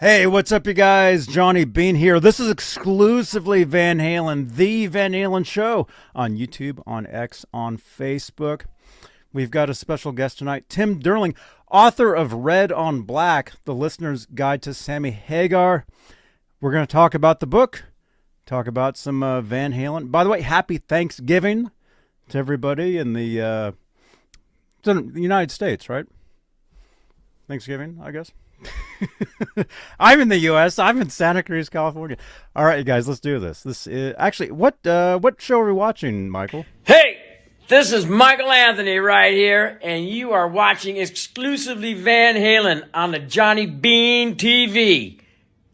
Hey, what's up, you guys? Johnny Bean here. This is exclusively Van Halen, the Van Halen Show on YouTube, on X, on Facebook. We've got a special guest tonight, Tim Durling, author of Red on Black, The Listener's Guide to Sammy Hagar. We're going to talk about the book, talk about some Van Halen. By the way, happy Thanksgiving to everybody in the United States, right? Thanksgiving, I guess. I'm in the U.S. I'm in Santa Cruz, California. All right, you guys, let's do this. This is actually what show are we watching, Michael? Hey, this is Michael Anthony right here, and you are watching exclusively Van Halen on the Johnny Bean TV.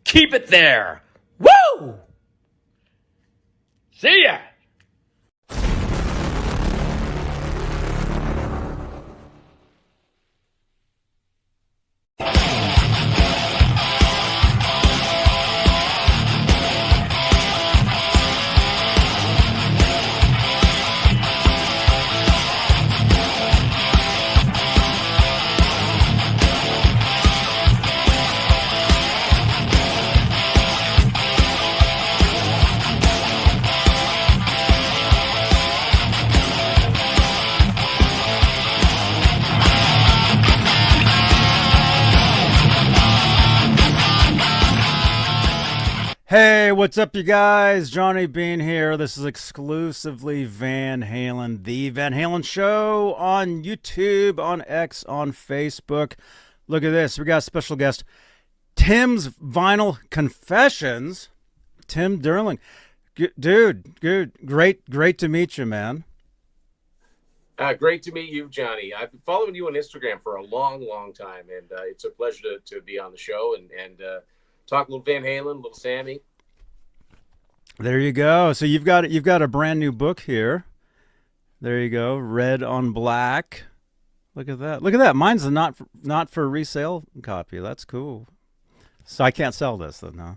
Keep it there. Woo! See ya. Hey, what's up, you guys? Johnny Bean here. This is exclusively Van Halen, the Van Halen Show on YouTube, on X, on Facebook. Look at this. We got a special guest, Tim's Vinyl Confessions, Tim Durling. Dude, great to meet you, man. Great to meet you, Johnny. I've been following you on Instagram for a long time, and it's a pleasure to be on the show and talk a little Van Halen, a little Sammy. There you go. So you've got a brand new book here. There you go, Red on Black. Look at that. Look at that. Mine's a not for resale copy. That's cool. So I can't sell this then, huh?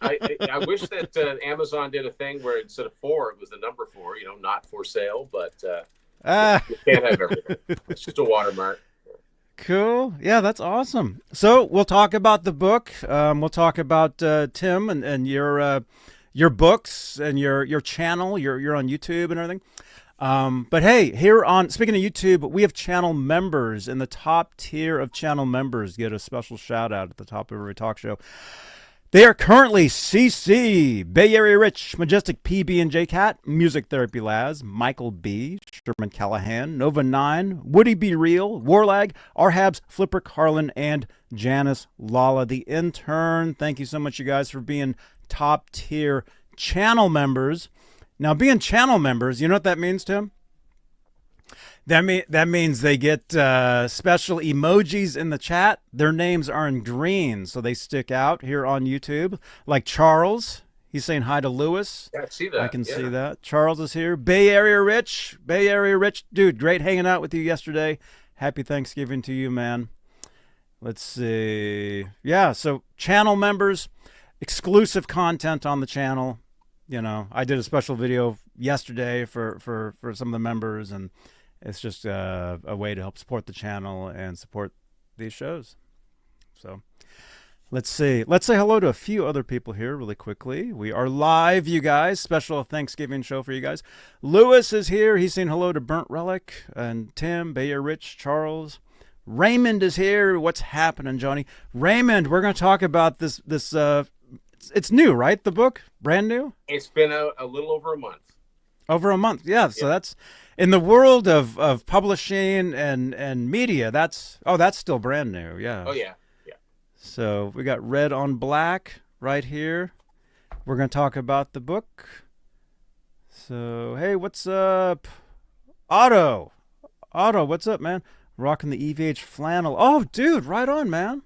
I wish that Amazon did a thing where instead of 4, it was the number 4. Not for sale, but you can't have everything. It's just a watermark. Cool. Yeah, that's awesome. So we'll talk about the book. We'll talk about Tim and your books and your channel. You're on YouTube and everything. But hey, speaking of YouTube, we have channel members, and the top tier of channel members get a special shout out at the top of every talk show. They are currently CC, Bay Area Rich, Majestic PB and J Cat, Music Therapy Laz, Michael B, Sherman Callahan, Nova 9, Woody Be Real, Warlag, Arhabs, Flipper Carlin, and Janice Lala, the intern. Thank you so much, you guys, for being top tier channel members. Now, being channel members, you know what that means, Tim? That means they get special emojis in the chat. Their names are in green, so they stick out here on YouTube. Like Charles, he's saying hi to Lewis. Yeah, I see that. I can see that. Charles is here. Bay Area Rich, dude, great hanging out with you yesterday. Happy Thanksgiving to you, man. Let's see. Yeah, so channel members, exclusive content on the channel. I did a special video yesterday for some of the members, and it's just a way to help support the channel and support these shows. So let's see. Let's say hello to a few other people here really quickly. We are live, you guys. Special Thanksgiving show for you guys. Lewis is here. He's saying hello to Burnt Relic and Tim, Bayer Rich, Charles. Raymond is here. What's happening, Johnny? Raymond, we're going to talk about this. It's new, right? The book? Brand new? It's been a little over a month. Over a month, yeah. So that's in the world of publishing and media. That's still brand new, yeah. Oh yeah. So we got Red on Black right here. We're gonna talk about the book. So hey, what's up, Otto? What's up, man? Rocking the EVH flannel. Oh, dude, right on, man.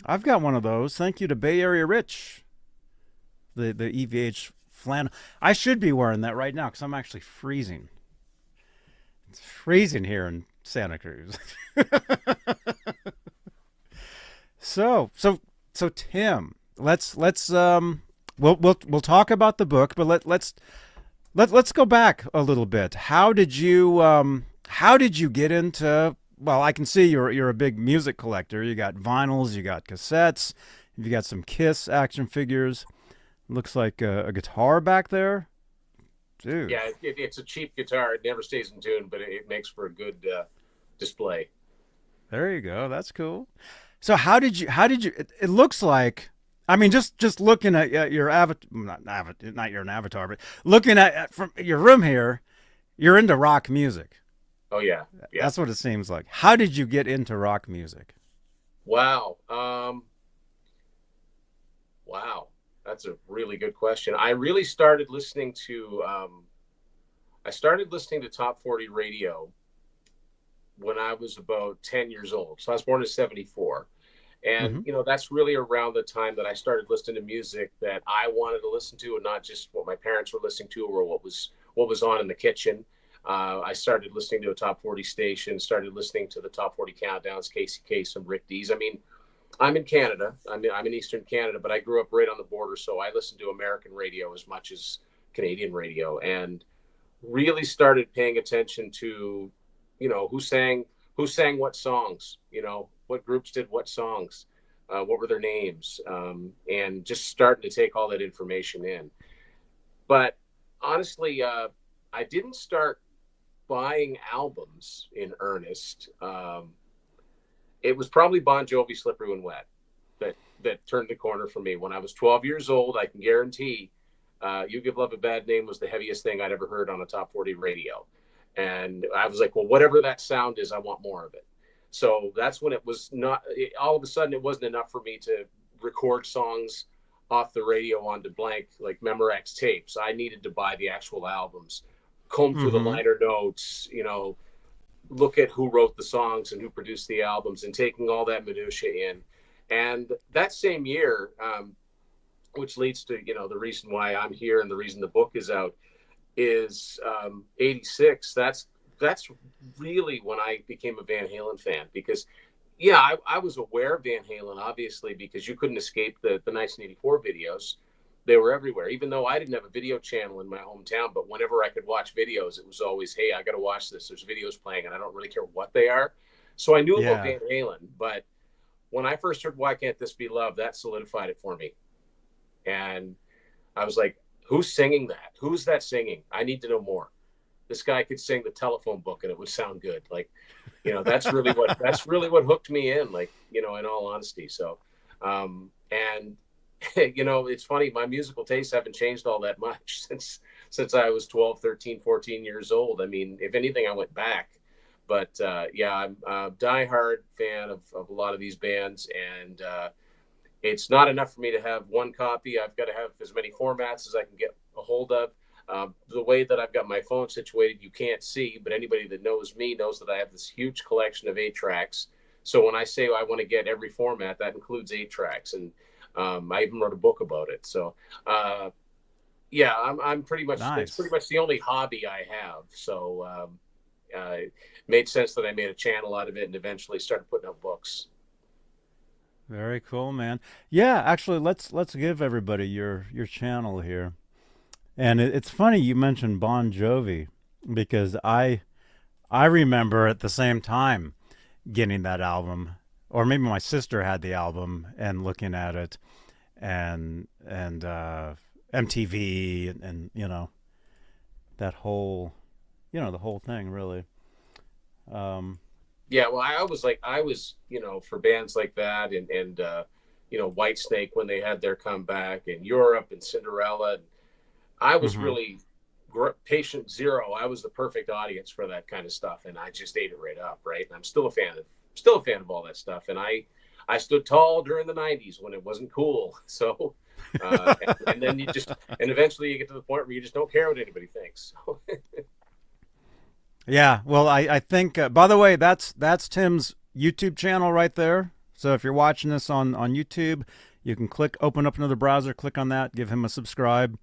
I've got one of those. Thank you to Bay Area Rich. The EVH flannel. I should be wearing that right now because I'm actually freezing. It's freezing here in Santa Cruz. So Tim, let's we'll talk about the book, but let's go back a little bit. How did you get into well, I can see you're a big music collector. You got vinyls, you got cassettes, you got some Kiss action figures. Looks like a guitar back there, dude. Yeah, it's a cheap guitar. It never stays in tune, but it makes for a good display. There you go. That's cool. So it looks like, I mean, just looking at your avatar, not your avatar, but looking at from your room here, you're into rock music. Oh yeah, yeah. That's what it seems like. How did you get into rock music? Wow. Wow. That's a really good question. I really started listening to Top 40 radio when I was about 10 years old. So I was born in 74. And, that's really around the time that I started listening to music that I wanted to listen to, and not just what my parents were listening to or what was on in the kitchen. I started listening to a Top 40 station, started listening to the Top 40 countdowns, Casey Kasem, Rick Dees. I mean, I'm in Canada. I'm in Eastern Canada, but I grew up right on the border, so I listened to American radio as much as Canadian radio, and really started paying attention to, who sang what songs, what groups did what songs, what were their names, and just starting to take all that information in. But honestly, I didn't start buying albums in earnest. It was probably Bon Jovi, Slippery When Wet, that turned the corner for me. When I was 12 years old, I can guarantee You Give Love a Bad Name was the heaviest thing I'd ever heard on a Top 40 radio. And I was like, well, whatever that sound is, I want more of it. So that's when it was all of a sudden, it wasn't enough for me to record songs off the radio onto blank, like Memorex tapes. I needed to buy the actual albums, comb through the liner notes, look at who wrote the songs and who produced the albums, and taking all that minutia in. And that same year, which leads to, the reason why I'm here and the reason the book is out, is 86. That's really when I became a Van Halen fan, because I was aware of Van Halen, obviously, because you couldn't escape the 1984 videos. They were everywhere, even though I didn't have a video channel in my hometown. But whenever I could watch videos, it was always, hey, I got to watch this. There's videos playing, and I don't really care what they are. So I knew about Van Halen. But when I first heard Why Can't This Be Love, that solidified it for me. And I was like, who's singing that? Who's that singing? I need to know more. This guy could sing the Telephone Book and it would sound good. Like, that's really what hooked me in, like, in all honesty. So, and it's funny, my musical tastes haven't changed all that much since I was 12, 13, 14 years old. I mean, if anything, I went back. But I'm a diehard fan of a lot of these bands, and it's not enough for me to have one copy. I've got to have as many formats as I can get a hold of. The way that I've got my phone situated, you can't see, but anybody that knows me knows that I have this huge collection of 8-tracks. So when I say I want to get every format, that includes 8 tracks. And I even wrote a book about it. So, I'm pretty much, nice. It's pretty much the only hobby I have. So it made sense that I made a channel out of it and eventually started putting out books. Very cool, man. Yeah, actually, let's give everybody your channel here. And it's funny you mentioned Bon Jovi, because I remember at the same time getting that album, or maybe my sister had the album and looking at it, and MTV and that whole the whole thing really. Well, I was for bands like that and Whitesnake when they had their comeback, in Europe, and Cinderella. I was really patient zero. I was the perfect audience for that kind of stuff, and I just ate it right up, right? And I'm still a fan of all that stuff. And I stood tall during the 90s when it wasn't cool. So, and then eventually you get to the point where you just don't care what anybody thinks. Yeah, well, I think, by the way, that's Tim's YouTube channel right there. So if you're watching this on YouTube, you can open up another browser, click on that, give him a subscribe.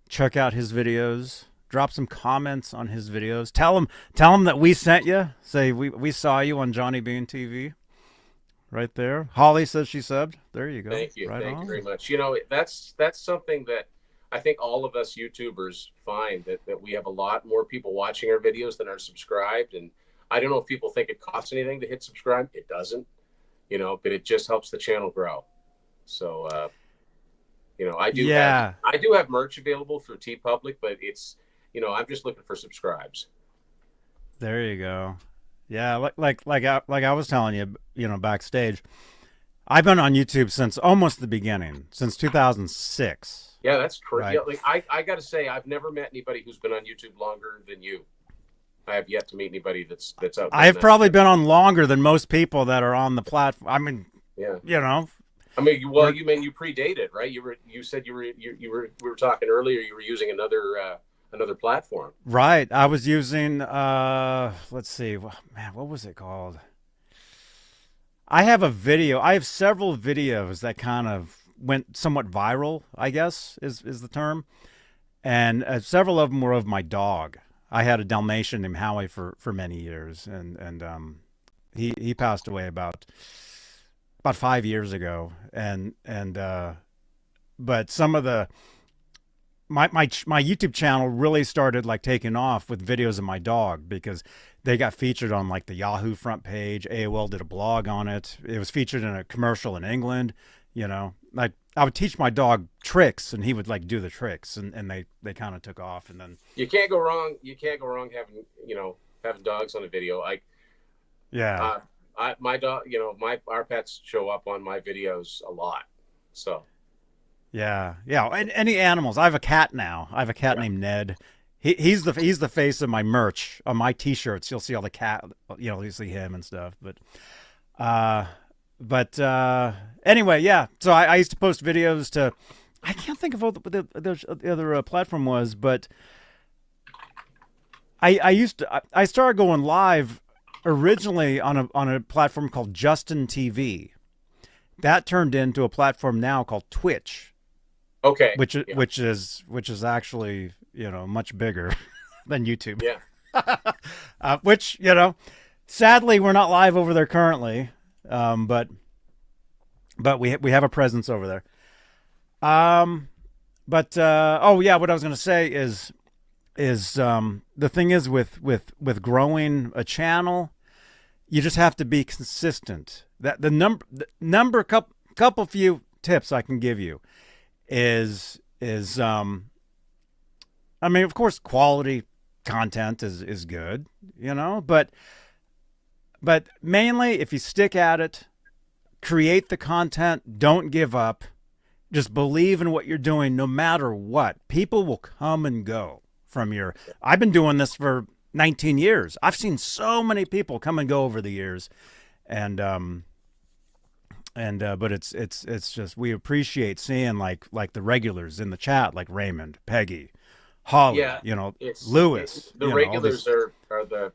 Check out his videos. Drop some comments on his videos. Tell him that we sent you. Say we saw you on Johnny Bean TV. Right there. Holly says she subbed. There you go. Thank you. Right Thank on. you very much. That's something that I think all of us YouTubers find, that we have a lot more people watching our videos than are subscribed. And I don't know if people think it costs anything to hit subscribe. It doesn't, but it just helps the channel grow. So, I do have merch available through TeePublic, but it's, I'm just looking for subscribes. There you go. Yeah, like I was telling you, backstage, I've been on YouTube since almost the beginning, since 2006. Yeah, that's crazy. Right. Yeah, like I got to say, I've never met anybody who's been on YouTube longer than you. I have yet to meet anybody that's out. I've probably been on longer than most people that are on the platform. I mean, yeah, I mean, you predated, right? You said we were talking earlier. You were using another platform, right? I was using let's see, man, what was it called? I have several videos that kind of went somewhat viral, I guess is the term, and several of them were of my dog. I had a Dalmatian named Howie for many years, and he passed away about 5 years ago, and but some of my YouTube channel really started like taking off with videos of my dog, because they got featured on like the Yahoo front page. AOL did a blog on it. It was featured in a commercial in England. Like I would teach my dog tricks, and he would like do the tricks, and they kind of took off. And then you can't go wrong having dogs on a video. My dog, our pets show up on my videos a lot. So yeah, and any animals. I have a cat now. I have a cat named Ned. He's the face of my merch on my T-shirts. You'll see all the cat. You see him and stuff. But anyway, yeah. So I used to post videos to. I can't think of what the other platform was, but I started going live originally on a platform called Justin TV. That turned into a platform now called Twitch. Okay. Which is actually, much bigger than YouTube. Yeah. Which, sadly we're not live over there currently. But we have a presence over there. What I was going to say is the thing is with growing a channel, you just have to be consistent. That the couple few tips I can give you is I mean, of course, quality content is good, but mainly if you stick at it, create the content, don't give up, just believe in what you're doing no matter what. People will come and go from I've been doing this for 19 years. I've seen so many people come and go over the years, but it's just, we appreciate seeing like the regulars in the chat, like Raymond, Peggy, Holly, Lewis. The regulars are the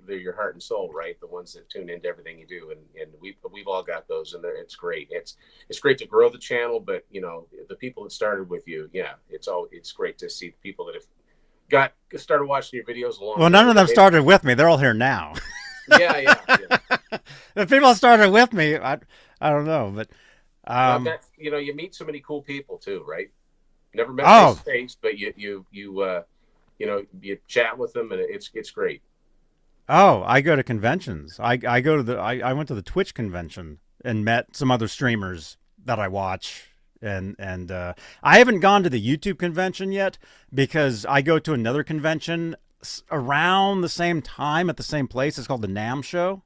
they're your heart and soul, right? The ones that tune into everything you do, and we've all got those, and it's great. It's great to grow the channel, but the people that started with you, it's great to see the people that have started watching your videos along. Well, none of them started with me. They're all here now. Yeah. The people that started with me, I don't know, but that's, you meet so many cool people too, right? Never met face to face, but you chat with them, and it's great. Oh, I go to conventions. I went to the Twitch convention and met some other streamers that I watch, and I haven't gone to the YouTube convention yet, because I go to another convention around the same time at the same place. It's called the NAMM show.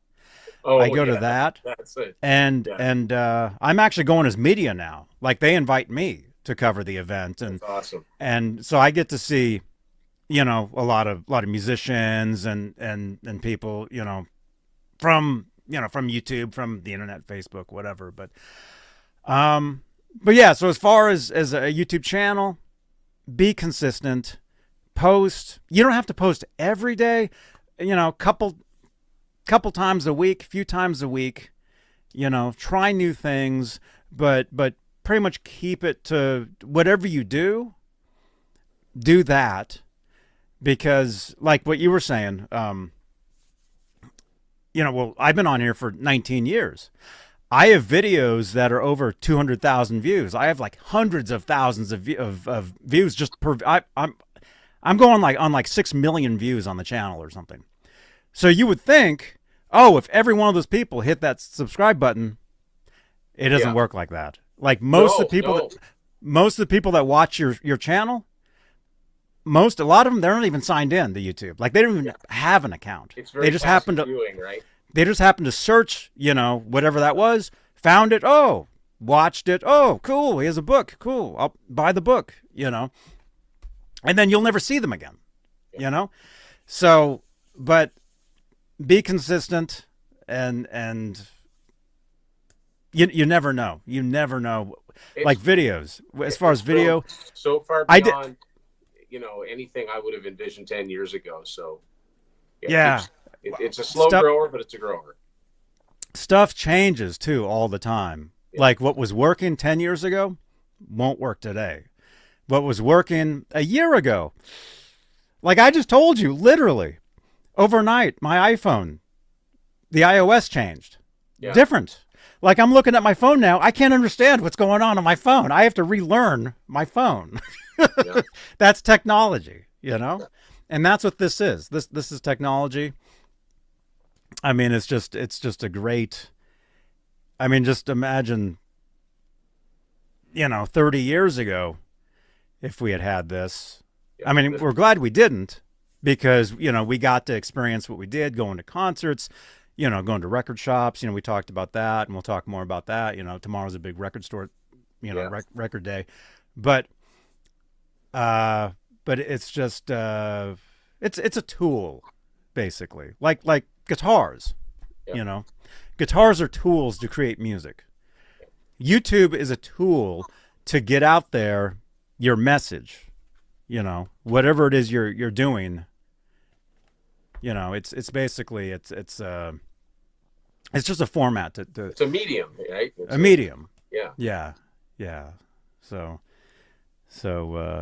Oh, I go to that. That's it. And I'm actually going as media now. Like, they invite me to cover the event, and that's awesome. And so I get to see, a lot of musicians and people, from YouTube, from the internet, Facebook, whatever. But yeah. So as far as a YouTube channel, be consistent. Post. You don't have to post every day. Couple times a week, few times a week. Try new things, but pretty much keep it to whatever you do that, because like what you were saying, I've been on here for 19 years. I have videos that are over 200,000 views. I have like hundreds of thousands of views just per. I'm going like on like 6 million views on the channel or something. So you would think, oh, if every one of those people hit that subscribe button, it doesn't work like that. Like most of the people that watch your channel, a lot of them, they're not even signed in to YouTube. Like they don't even have an account. It's very passive viewing, right? They just happen to search, whatever that was, found it, watched it, cool, he has a book, cool, I'll buy the book, and then you'll never see them again, So, but be consistent, and you never know. You never know. Like videos, as far as video, so far beyond anything I would have envisioned 10 years ago. So it's a slow grower, but it's a grower. Stuff changes too all the time. Yeah. Like what was working 10 years ago won't work today. What was working a year ago, like I just told you, literally overnight, my iPhone, the iOS changed. Yeah. Different. Like I'm looking at my phone now, I can't understand what's going on my phone. I have to relearn my phone. Yeah. That's technology, Yeah. And that's what this is. This is technology. I mean, it's just a great, just imagine, 30 years ago, if we had this. Yeah. I mean, we're glad we didn't, because, we got to experience what we did, going to concerts, going to record shops. We talked about that, and we'll talk more about that. Tomorrow's a big record store, record day. But it's just, it's a tool, basically, like guitars. Yeah. Guitars are tools to create music. YouTube is a tool to get out there your message. Whatever it is you're doing. It's basically it's just a format to it's a medium, right? It's a medium. Yeah. Yeah. So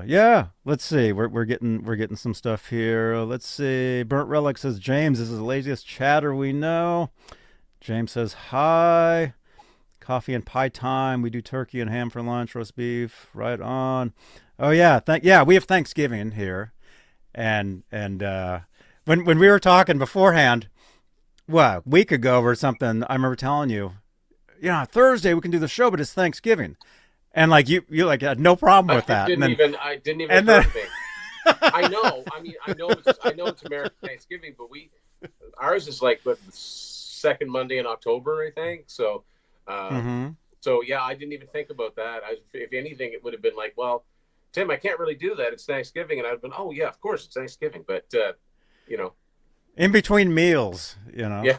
yeah, let's see. We're getting some stuff here. Let's see. Burnt Relic says, James, this is the laziest chatter we know. James says, hi. Coffee and pie time. We do turkey and ham for lunch, roast beef. Right on. Oh yeah, we have Thanksgiving here. And when we were talking beforehand, a week ago or something, I remember telling you, Thursday we can do the show, but it's Thanksgiving. And like you like had no problem with that. I didn't even occur to me. I know. I know it's American Thanksgiving, but ours is like the second Monday in October, I think. So, so yeah, I didn't even think about that. If anything, it would have been like, well, Tim, I can't really do that. It's Thanksgiving, and I've been, oh yeah, of course it's Thanksgiving, but in between meals, Yeah.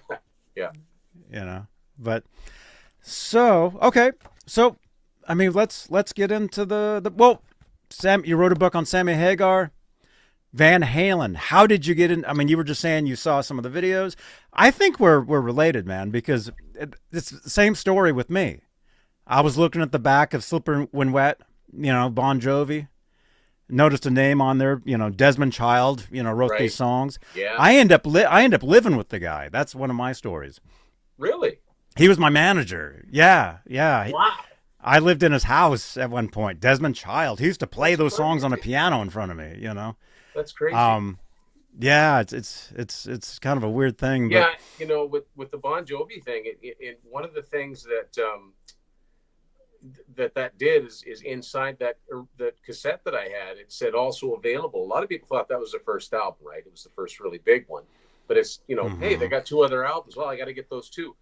But okay, so. Let's get into Sam, you wrote a book on Sammy Hagar, Van Halen. How did you get in? You were just saying you saw some of the videos. I think we're related, man, because it's the same story with me. I was looking at the back of Slipper When Wet, Bon Jovi, noticed a name on there, Desmond Child, wrote these songs. Yeah. I end up living with the guy. That's one of my stories. Really? He was my manager. Yeah. Wow. I lived in his house at one point. Desmond Child. He used to play those songs on a piano in front of me. That's crazy. Yeah, it's kind of a weird thing. Yeah, but... with the Bon Jovi thing, it one of the things that did is inside that cassette that I had, it said also available. A lot of people thought that was the first album, right? It was the first really big one. But it's hey, they got 2 other albums. Well, I got to get those 2.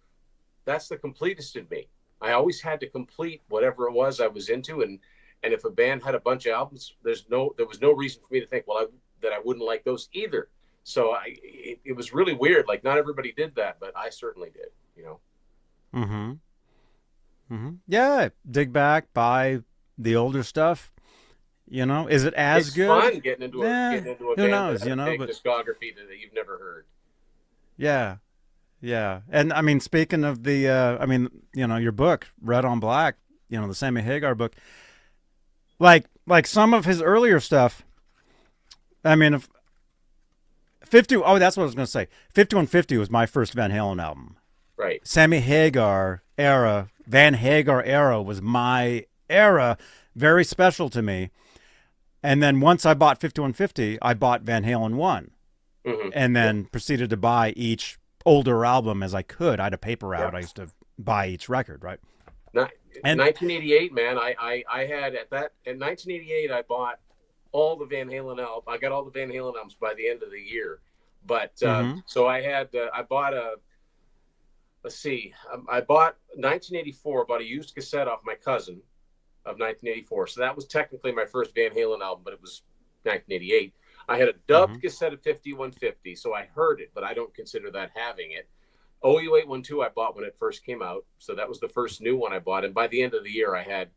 That's the completist in me. I always had to complete whatever it was I was into, and if a band had a bunch of albums, there was no reason for me to think, that I wouldn't like those either. So it was really weird. Like not everybody did that, but I certainly did. Yeah, dig back, buy the older stuff. Is it as it's good? It's fun getting into a band knows, that has a big discography that you've never heard. Yeah. Yeah. And speaking of the, your book, Red on Black, the Sammy Hagar book, like some of his earlier stuff, if 50, that's what I was going to say. 5150 was my first Van Halen album. Right. Sammy Hagar era, Van Hagar era was my era, very special to me. And then once I bought 5150, I bought Van Halen 1. Hmm. and then proceeded to buy each older album as I could. I had a paper route. I used to buy each record, right? And 1988, man. I had in 1988 I bought all the Van Halen albums. I got all the Van Halen albums by the end of the year. But so I bought let's see, I bought 1984. Bought a used cassette off my cousin of 1984. So that was technically my first Van Halen album, but it was 1988. I had a dubbed cassette of 5150, so I heard it, but I don't consider that having it. OU812 I bought when it first came out, so that was the first new one I bought, and by the end of the year I had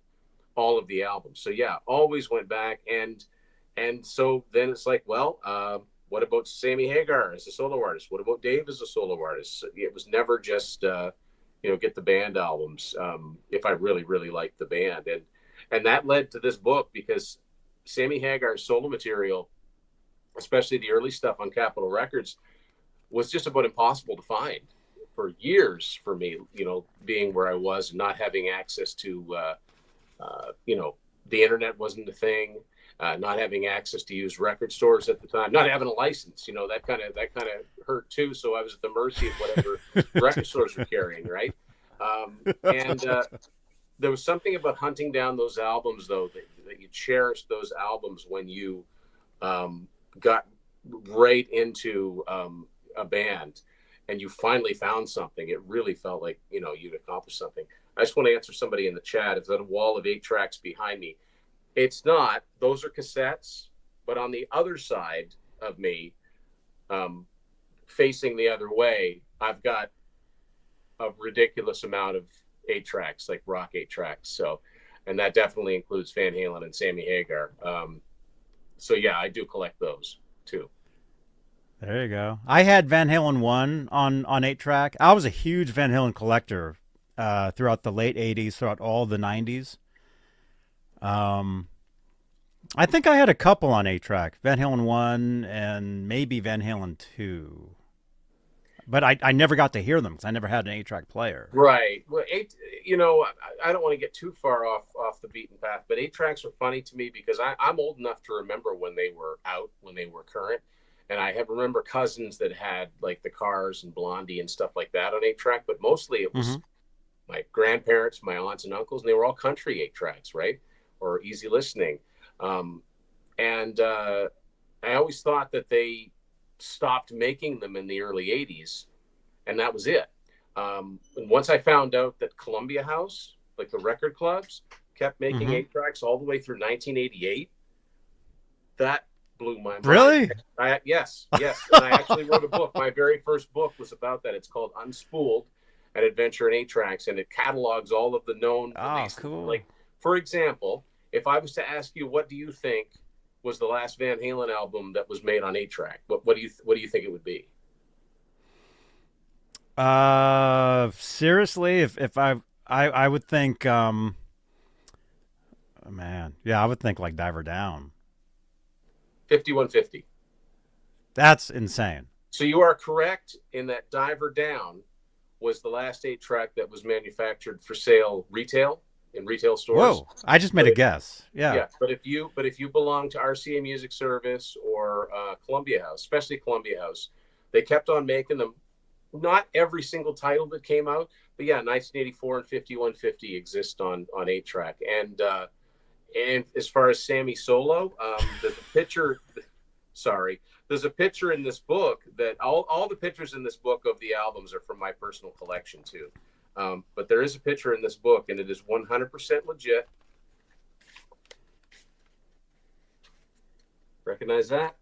all of the albums. So yeah, always went back, and so then it's like, well, what about Sammy Hagar as a solo artist? What about Dave as a solo artist? It was never just get the band albums if I really, really liked the band, and that led to this book, because Sammy Hagar's solo material, especially the early stuff on Capitol Records, was just about impossible to find for years for me, being where I was and not having access to, the internet wasn't a thing, not having access to use record stores at the time, not having a license, that kind of hurt too. So I was at the mercy of whatever record stores were carrying. Right. And there was something about hunting down those albums, though, that you cherished those albums when you, got right into a band and you finally found something. It really felt like you'd accomplished something. I just want to answer somebody in the chat. Is that a wall of 8 tracks behind me? It's not. Those are cassettes, but on the other side of me, facing the other way, I've got a ridiculous amount of 8 tracks, like rock 8 tracks. So, and that definitely includes Van Halen and Sammy Hagar. So yeah, I do collect those too. there you go. I had Van Halen 1 on 8-track. I was a huge Van Halen collector throughout the late 80s, throughout all the 90s. I think I had a couple on 8-track. Van Halen 1 and maybe Van Halen 2. But I never got to hear them because I never had an 8-track player. Right. Well, I don't want to get too far off the beaten path, but 8 tracks are funny to me because I'm old enough to remember when they were out, when they were current. And I remember cousins that had like the Cars and Blondie and stuff like that on 8 track, but mostly it was my grandparents, my aunts and uncles, and they were all country 8 tracks, right? Or easy listening. I always thought that they stopped making them in the early 80s, and that was it. And once I found out that Columbia House, like the record clubs, kept making 8 tracks all the way through 1988, that blew my mind. Really? Yes. And I actually wrote a book. My very first book was about that. It's called Unspooled, an adventure in 8 tracks, and it catalogs all of the known releases. Cool. Like, for example, if I was to ask you, what do you think was the last Van Halen album that was made on 8 track? What do you think it would be? Seriously, if I would think, I would think like Diver Down. 5150. That's insane. So you are correct in that Diver Down was the last 8 track that was manufactured for sale retail in retail stores. Whoa! I just made a guess. Yeah. But if you belong to RCA Music Service or Columbia House, especially Columbia House, they kept on making them. Not every single title that came out, but yeah, 1984 and 5150 exist on 8 track. And as far as Sammy solo, there's a picture. There's a picture in this book that all the pictures in this book of the albums are from my personal collection too. But there is a picture in this book, and it is 100% legit. Recognize that?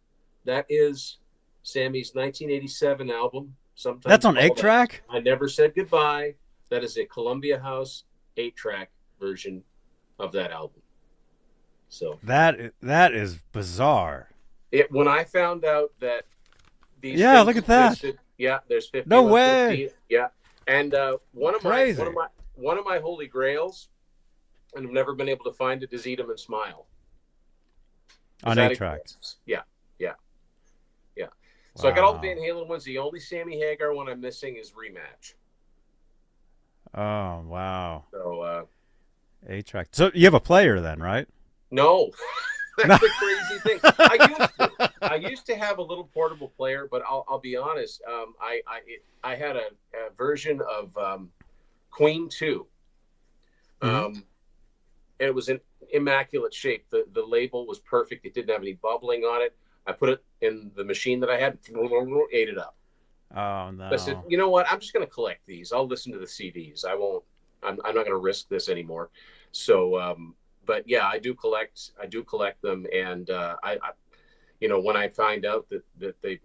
That is Sammy's 1987 album. Sometimes that's on 8 track? I Never Said Goodbye. That is a Columbia House 8 track version of that album. So that is bizarre. When I found out that these look at that. There's 50. No way. Yeah. And one of my holy grails, and I've never been able to find it, is Eat 'Em and Smile. On 8 tracks. Yeah. So I got all the Van Halen ones. The only Sammy Hagar one I'm missing is Rematch. Oh, wow. So 8 track. So you have a player then, right? No. That's the crazy thing. I used to have a little portable player, but I'll be honest. I had a version of Queen 2. And it was in immaculate shape. The label was perfect. It didn't have any bubbling on it. I put it in the machine that I had, ate it up. Oh no! I said, you know what? I'm just going to collect these. I'll listen to the CDs. I won't. I'm not going to risk this anymore. So, but yeah, I do collect them, and I when I find out that they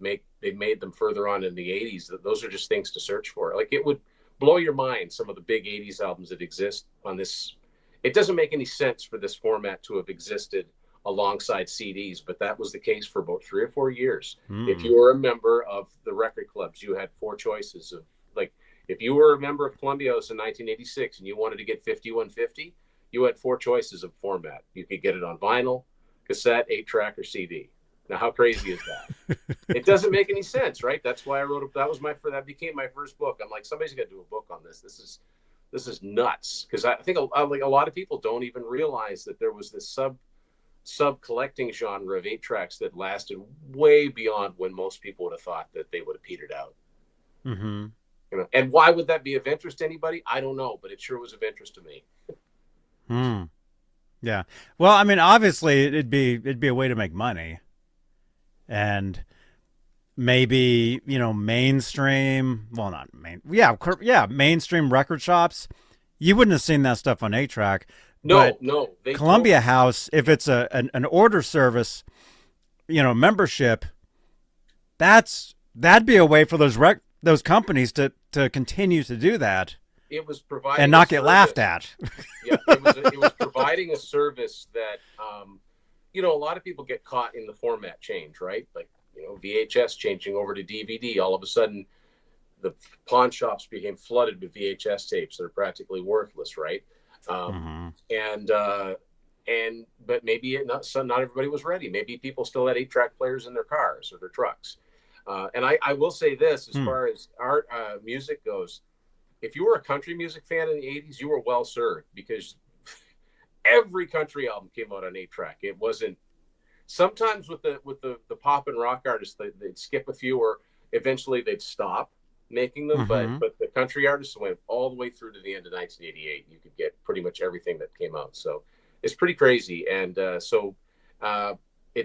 made them further on in the '80s, that those are just things to search for. Like, it would blow your mind, some of the big '80s albums that exist on this. It doesn't make any sense for this format to have existed alongside CDs, but that was the case for about 3 or 4 years. If you were a member of the record clubs, you had 4 choices of, like, if you were a member of Columbia House in 1986 and you wanted to get 5150, you had 4 choices of format. You could get it on vinyl, cassette, 8-track, or CD. Now, how crazy is that? It doesn't make any sense, right? That's why I wrote it. That became my first book. I'm like, somebody's got to do a book on this. This is nuts, because I think a lot of people don't even realize that there was this sub collecting genre of 8-tracks that lasted way beyond when most people would have thought that they would have petered out. And why would that be of interest to anybody? I don't know, but it sure was of interest to me. Yeah. Well, I mean, obviously it'd be a way to make money, and maybe, mainstream, well, not main, mainstream record shops, you wouldn't have seen that stuff on 8-track. No. Columbia House, if it's an order service, membership, that'd be a way for those companies to continue to do that. It was providing and not get laughed at. Yeah, it was providing a service that, a lot of people get caught in the format change, right? Like, VHS changing over to DVD. All of a sudden, the pawn shops became flooded with VHS tapes that are practically worthless, right? But maybe not everybody was ready. Maybe people still had 8-track players in their cars or their trucks. And I will say this, as far as art music goes, if you were a country music fan in the 80s, you were well served, because every country album came out on 8-track. It wasn't, sometimes with the pop and rock artists, they'd skip a few, or eventually they'd stop making them. But the country artists went all the way through to the end of 1988. You could get pretty much everything that came out. So it's pretty crazy. And it's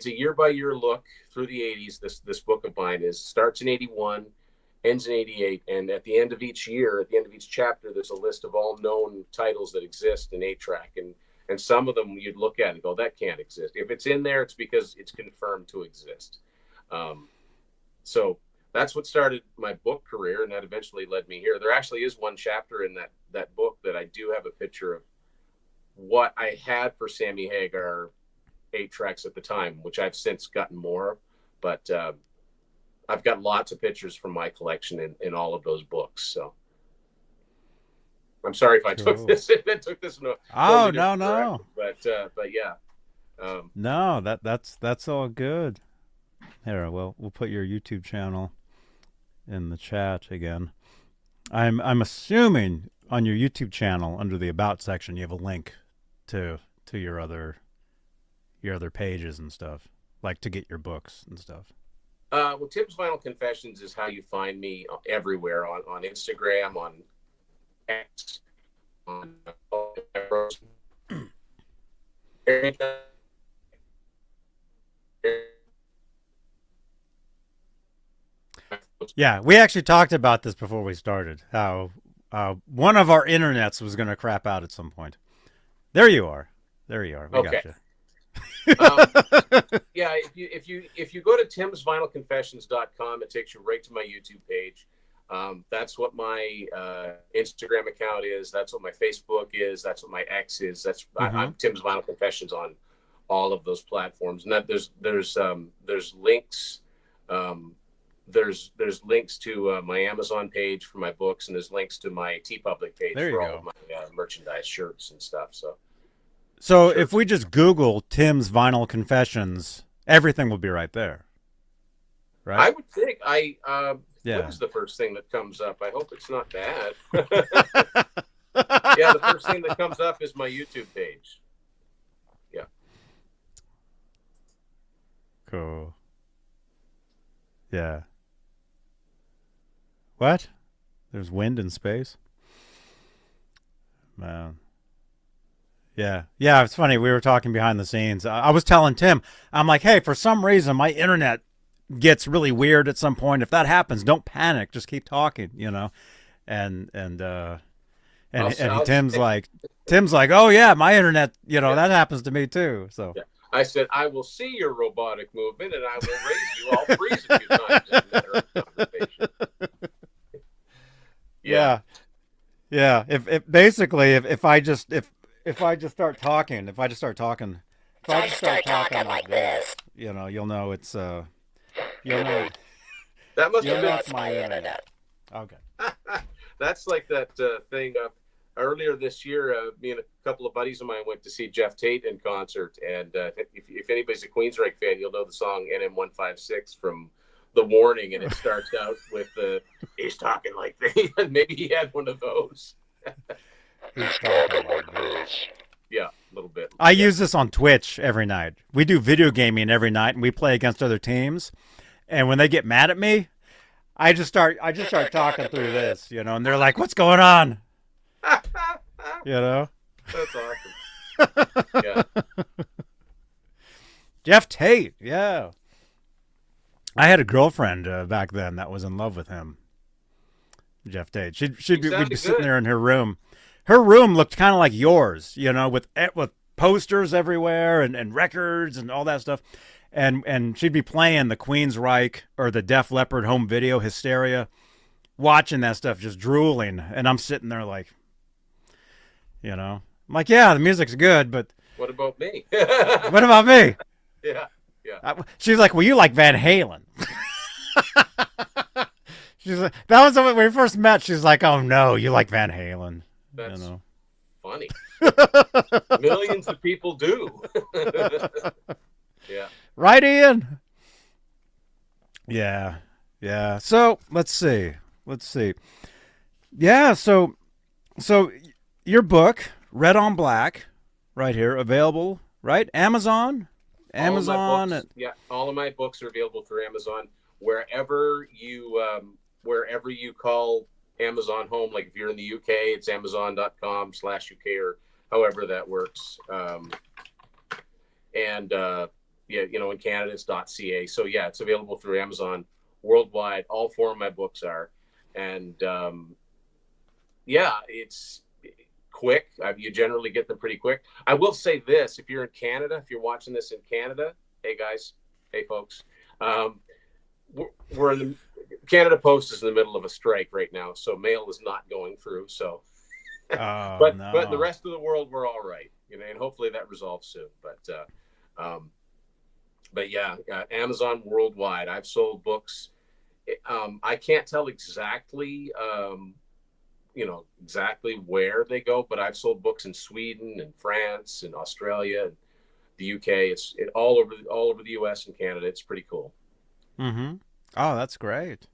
a year-by-year look through the 80s. This book of mine starts in 81, ends in 88, and at the end of each year, at the end of each chapter, there's a list of all known titles that exist in 8-track, and some of them you'd look at and go, that can't exist. If it's in there, it's because it's confirmed to exist. So that's what started my book career, and that eventually led me here. There actually is one chapter in that book that I do have a picture of what I had for Sammy Hagar 8-tracks at the time, which I've since gotten more, but I've got lots of pictures from my collection in all of those books. So I'm sorry if I took this in a oh, no. But yeah. No, that's all good. Here, we'll put your YouTube channel in the chat again. I'm assuming on your YouTube channel, under the About section, you have a link to your other pages and stuff, like to get your books and stuff. Well, Tim's Vinyl Confessions is how you find me everywhere, on Instagram, on X, on Yeah, we actually talked about this before we started, how one of our internets was going to crap out at some point. There you are. We got you. Yeah, if you go to timsvinylconfessions.com, it takes you right to my YouTube page. That's what my Instagram account is. That's what my Facebook is. That's what my X is. I'm Tim's Vinyl Confessions on all of those platforms. And that there's links. There's links to my Amazon page for my books, and there's links to my TeePublic page for all of my merchandise, shirts and stuff. So if we just Google Tim's Vinyl Confessions, everything will be right there, right? I would think. What is the first thing that comes up? I hope it's not bad. Yeah, the first thing that comes up is my YouTube page. Yeah. Cool. Yeah. What? There's wind in space? Man. Yeah. Yeah, it's funny. We were talking behind the scenes. I was telling Tim, I'm like, hey, for some reason, my internet gets really weird at some point. If that happens, don't panic. Just keep talking, you know? And Tim's like, oh, yeah, my internet, you know, that happens to me, too. So. Yeah. I said, I will see your robotic movement, and I will raise you. I'll freeze a few times in a matter of conversation. Yeah. If I just start talking like this, you know, you'll know it's that must have been my internet. Okay. That's like that thing. Earlier this year, me and a couple of buddies of mine went to see Jeff Tate in concert, and if anybody's a Queensryche fan, you'll know the song NM156 from The Warning, and it starts out with he's talking like this. Maybe he had one of those. He's talking like this. Yeah, a little bit. I use this on Twitch every night. We do video gaming every night, and we play against other teams. And when they get mad at me, I just start talking through this, you know, and they're like, "What's going on?" You know? That's awesome. Yeah. Jeff Tate, yeah. I had a girlfriend back then that was in love we'd be sitting there in her room. Her room looked kind of like yours, you know, with posters everywhere and records and all that stuff. And she'd be playing the Queensryche or the Def Leppard home video Hysteria, watching that stuff, just drooling. And I'm sitting there like, you know, I'm like, yeah, the music's good, but what about me? What about me? Yeah. She's like, well, you like Van Halen. She's like, that was when we first met. She's like, oh no, you like Van Halen. That's you know? Funny. Millions of people do. Yeah. Right, Ian? Yeah. So let's see. Yeah. So your book, Red on Black, right here, available, right? Amazon. All of my books are available through Amazon. Wherever you call Amazon home, like if you're in the UK, it's amazon.com/UK or however that works. In Canada it's .ca. So yeah, it's available through Amazon worldwide. All 4 of my books are, and it's quick. You generally get them pretty quick. I will say this: if you're in Canada, if you're watching this in Canada, hey guys, hey folks, we're in the Canada Post is in the middle of a strike right now, so mail is not going through. So, but the rest of the world, we're all right, you know, and hopefully that resolves soon. But yeah, Amazon worldwide. I've sold books. I can't tell exactly. Exactly where they go, but I've sold books in Sweden and France and Australia and the UK. It's all over the US and Canada. It's pretty cool. Mm-hmm. Oh, that's great.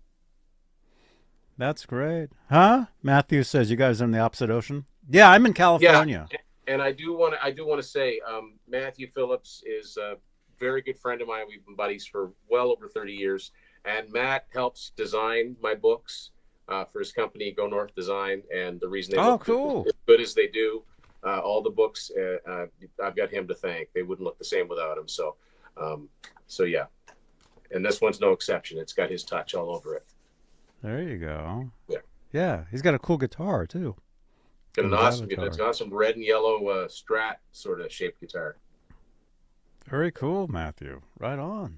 Huh? Matthew says you guys are in the opposite ocean. Yeah, I'm in California. Yeah, and I do want to say, Matthew Phillips is a very good friend of mine. We've been buddies for well over 30 years, and Matt helps design my books. For his company, Go North Design, and the reason they look cool. as good as they do, all the books, I've got him to thank. They wouldn't look the same without him. So yeah, and this one's no exception. It's got his touch all over it. There you go. Yeah. He's got a cool guitar too. Got an awesome guitar. It's got some red and yellow Strat sort of shaped guitar. Very cool, Matthew. Right on.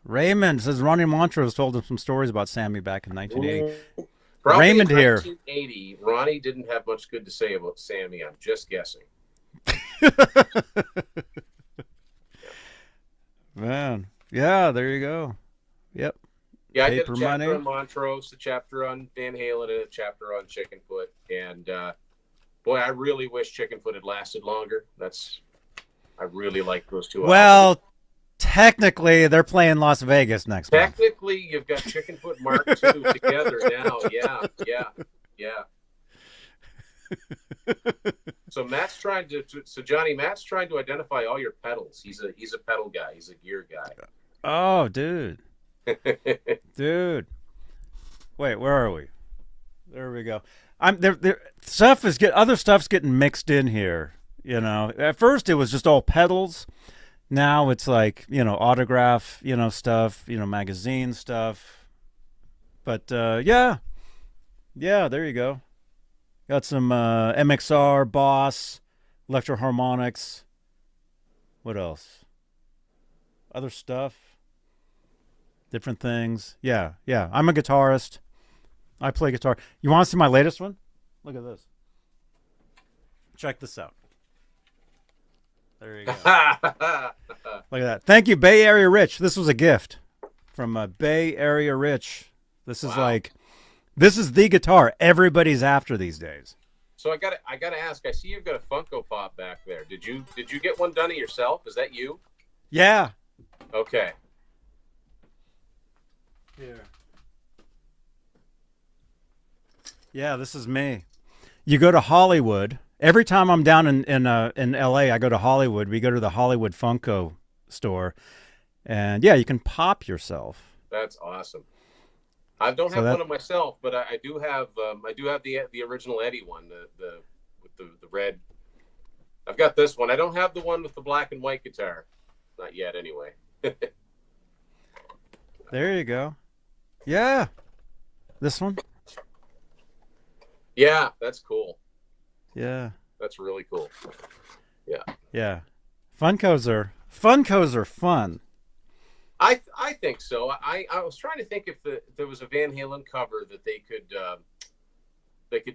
Raymond says Ronnie Montrose told him some stories about Sammy back in 1980. Probably Raymond in here. 1980, Ronnie didn't have much good to say about Sammy. I'm just guessing. Man. Yeah, there you go. Yep. Yeah, I did a chapter on Montrose, a chapter on Van Halen, and a chapter on Chickenfoot. And boy, I really wish Chickenfoot had lasted longer. I really like those two. Well, albums. Technically, they're playing Las Vegas next month. Technically, you've got Chickenfoot Mark II together now. Yeah. So Matt's trying to Johnny, Matt's trying to identify all your pedals. He's a pedal guy. He's a gear guy. Oh, dude. Dude. Wait, where are we? There we go. I'm there. Other stuff's getting mixed in here. You know, at first it was just all pedals. Now it's like, autograph, stuff, magazine stuff. But yeah, there you go. Got some MXR, Boss, Electro-Harmonics. What else? Other stuff. Different things. Yeah. I'm a guitarist. I play guitar. You want to see my latest one? Look at this. Check this out. There you go. Look at that. Thank you, Bay Area Rich. This was a gift from Bay Area Rich. This is this is the guitar everybody's after these days. So I gotta ask. I see you've got a Funko Pop back there. Did you get one done yourself? Is that you? Yeah. Okay. Here. Yeah, this is me. You go to Hollywood. Every time I'm down in LA, I go to Hollywood. We go to the Hollywood Funko store, and yeah, you can pop yourself. That's awesome. I don't have one of myself, but I do have the original Eddie one, with the red. I've got this one. I don't have the one with the black and white guitar, not yet, anyway. There you go. Yeah, this one. Yeah, that's cool. Yeah, that's really cool. Yeah. Funkos are fun. I think so. I was trying to think if there was a Van Halen cover that they could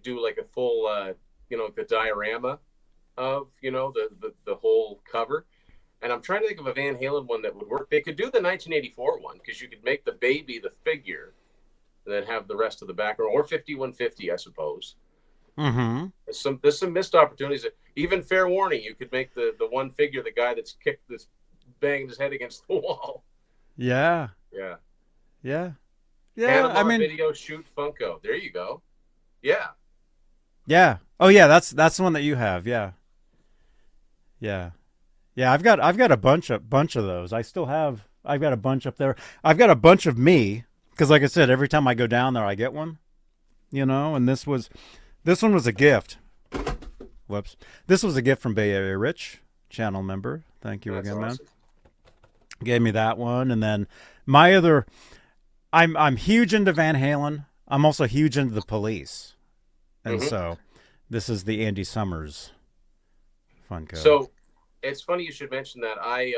do like a full the diorama of the whole cover, and I'm trying to think of a Van Halen one that would work. They could do the 1984 one because you could make the baby the figure, and then have the rest of the background, or 5150, I suppose. Mm-hmm. There's some missed opportunities. Even fair warning, you could make the one figure, the guy that's banging his head against the wall. Yeah. Panama video shoot Funko. There you go. Yeah. Oh yeah, that's the one that you have. Yeah. I've got a bunch of those. I've got a bunch up there. I've got a bunch of me because, like I said, every time I go down there, I get one. And this one was a gift. Whoops. This was a gift from Bay Area Rich, channel member. Thank you again, man. Gave me that one, and then my other. I'm huge into Van Halen. I'm also huge into the Police, and so this is the Andy Summers Funko. So it's funny you should mention that. I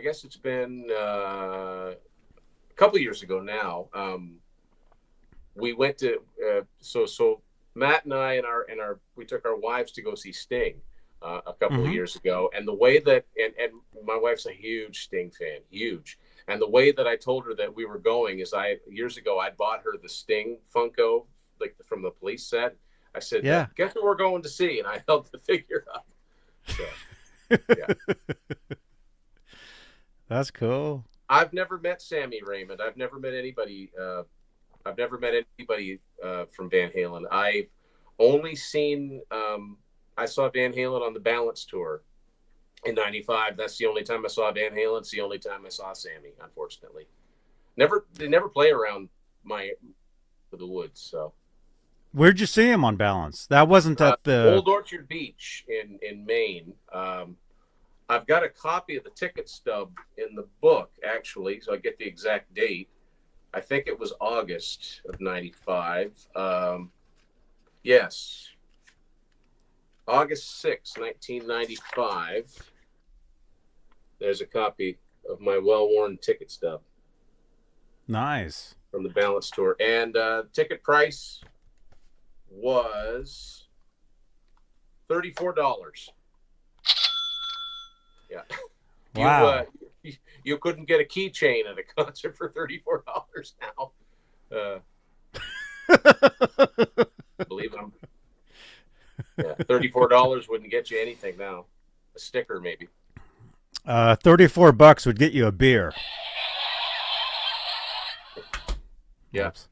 guess it's been a couple of years ago now. We went to so Matt and I we took our wives to go see Sting a couple of years ago, and the way that and my wife's a huge Sting fan, huge. And the way that I told her that we were going is years ago I bought her the Sting Funko, like from the Police set. I said, yeah, guess what we're going to see, and I held the figure up. So, yeah. That's cool. I've never met Sammy Raymond. I've never met anybody. From Van Halen. I've only seen. I saw Van Halen on the Balance tour in '95. That's the only time I saw Van Halen. It's the only time I saw Sammy. Unfortunately, they never play around the woods. So, where'd you see him on Balance? That wasn't at the Old Orchard Beach in Maine. I've got a copy of the ticket stub in the book, actually, so I get the exact date. I think it was August of '95. Yes. August 6, 1995. There's a copy of my well-worn ticket stub. Nice. From the Balance tour. And ticket price was $34. Yeah. Wow. You couldn't get a keychain at a concert for $34 now. Believe them. Yeah, $34 wouldn't get you anything now. A sticker, maybe. $34 would get you a beer. Yeah. Oops.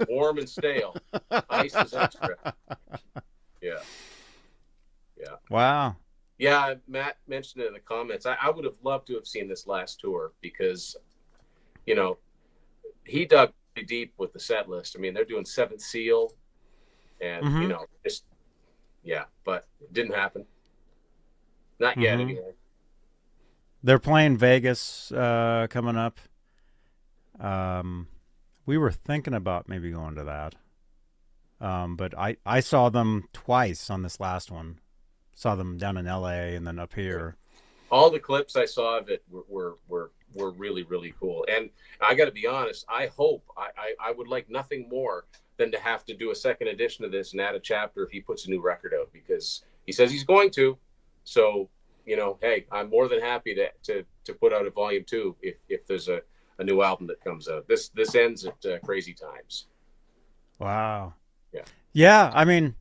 Warm and stale. Ice is extra. Yeah. Yeah. Wow. Yeah. Matt mentioned it in the comments. I would have loved to have seen this last tour because, you know, he dug pretty deep with the set list. I mean, they're doing Seventh Seal and, you know, just, yeah, but it didn't happen. Not yet, anyway. They're playing Vegas coming up. We were thinking about maybe going to that. But I saw them twice on this last one. Saw them down in LA and then up here. All the clips I saw of it were really, really cool. And I got to be honest, I hope I would like nothing more than to have to do a second edition of this and add a chapter if he puts a new record out, because he says he's going to. So, you know, hey, I'm more than happy to put out a volume 2 if there's a new album that comes out. This ends at Crazy Times. Wow. Yeah. Yeah. I mean,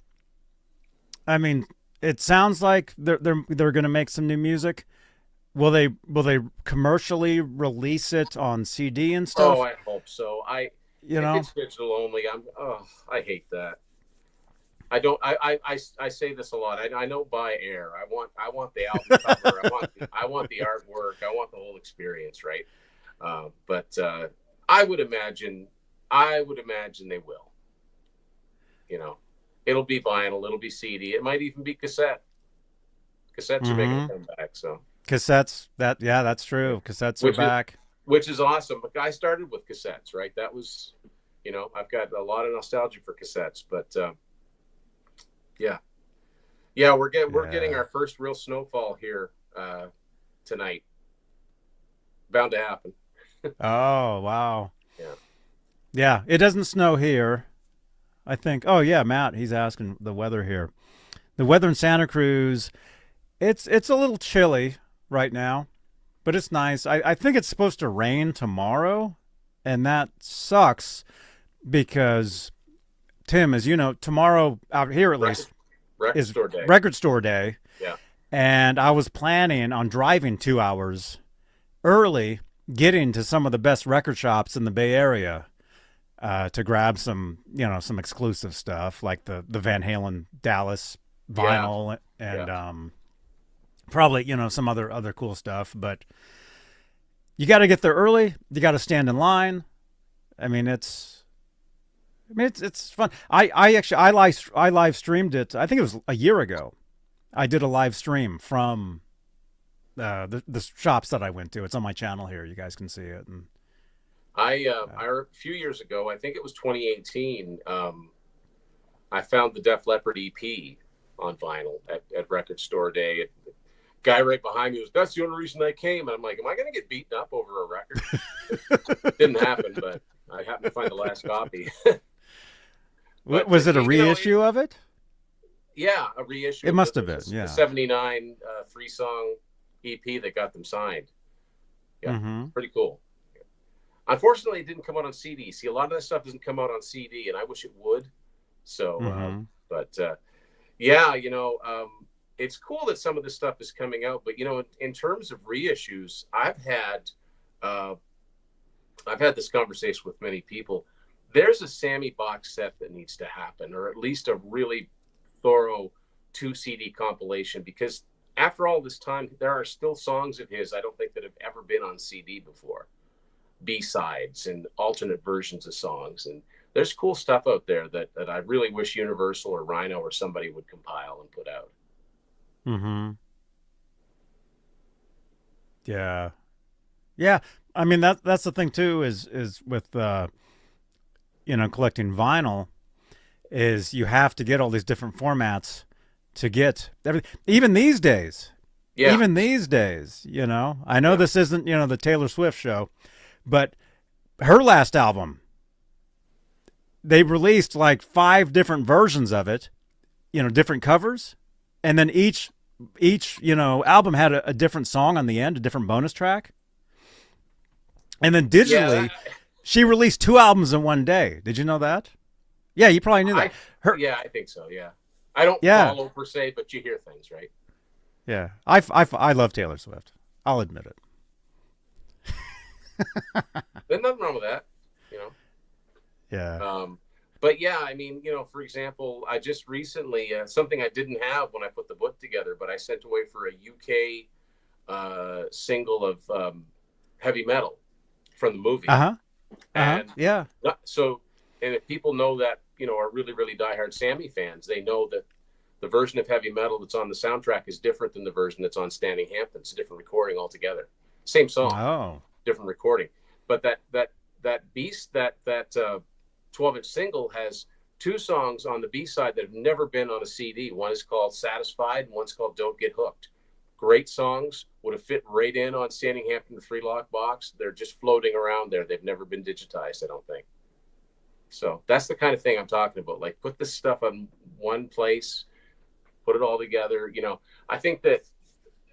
it sounds like they're going to make some new music. Will they commercially release it on CD and stuff? Oh, I hope so. If it's digital only, I hate that. I say this a lot. I don't buy air. I want the album cover. I want the artwork. I want the whole experience, right? But I would imagine they will. You know, it'll be vinyl, it'll be CD, it might even be cassette. Cassettes are making a comeback, so. Cassettes, that's true. Cassettes are back. Which is awesome. But I started with cassettes, right? That was, you know, I've got a lot of nostalgia for cassettes, but yeah, we're getting our first real snowfall here tonight. Bound to happen. Oh, wow. Yeah. Yeah, it doesn't snow here, I think. Oh, yeah, Matt, he's asking the weather here. The weather in Santa Cruz, it's a little chilly right now, but it's nice. I think it's supposed to rain tomorrow, and that sucks because, Tim, as you know, tomorrow out here at least is record store day. Yeah. And I was planning on driving 2 hours early, getting to some of the best record shops in the Bay Area to grab some exclusive stuff like the Van Halen Dallas vinyl and probably, some other cool stuff. But you got to get there early. You got to stand in line. It's fun. I live streamed it. I think it was a year ago. I did a live stream from the shops that I went to. It's on my channel here. You guys can see it. And a few years ago, I think it was 2018. I found the Def Leppard EP on vinyl at Record Store Day. Guy right behind me was, "That's the only reason I came." And I'm like, "Am I going to get beaten up over a record?" It didn't happen, but I happened to find the last copy. But, was it a reissue of it? Yeah, a reissue. It must have been. The 79 3-song EP that got them signed. Yeah, pretty cool. Unfortunately, it didn't come out on CD. See, a lot of that stuff doesn't come out on CD, and I wish it would. So, it's cool that some of this stuff is coming out. But in terms of reissues, I've had this conversation with many people. There's a Sammy box set that needs to happen, or at least a really thorough 2 CD compilation, because after all this time, there are still songs of his I don't think that have ever been on CD before. B-sides and alternate versions of songs. And there's cool stuff out there that I really wish Universal or Rhino or somebody would compile and put out. Yeah. Yeah. I mean, that's the thing too, is with, collecting vinyl, is you have to get all these different formats to get everything. Even these days, I know this isn't, the Taylor Swift show, but her last album, they released like 5 different versions of it, different covers. And then each album had a different song on the end, a different bonus track. And then digitally, she released 2 albums in one day. Did you know that? Yeah, you probably knew that. I think so. Yeah, I don't follow per se, but you hear things, right? Yeah, I love Taylor Swift. I'll admit it. There's nothing wrong with that, Yeah. But yeah, I mean, for example, I just recently, something I didn't have when I put the book together, but I sent away for a UK single of heavy metal from the movie. And Yeah. so, and if people know that, are really, really diehard Sammy fans, they know that the version of heavy metal that's on the soundtrack is different than the version that's on Standing Hampton. It's a different recording altogether. Same song, different recording. But that beast, that 12-inch single has two songs on the B side that have never been on a CD. One is called Satisfied, and one's called Don't Get Hooked. Great songs, would have fit right in on Standing Hampton, the 3-lock box. They're just floating around there. They've never been digitized, I don't think. So that's the kind of thing I'm talking about. Like, put this stuff on one place, put it all together. I think that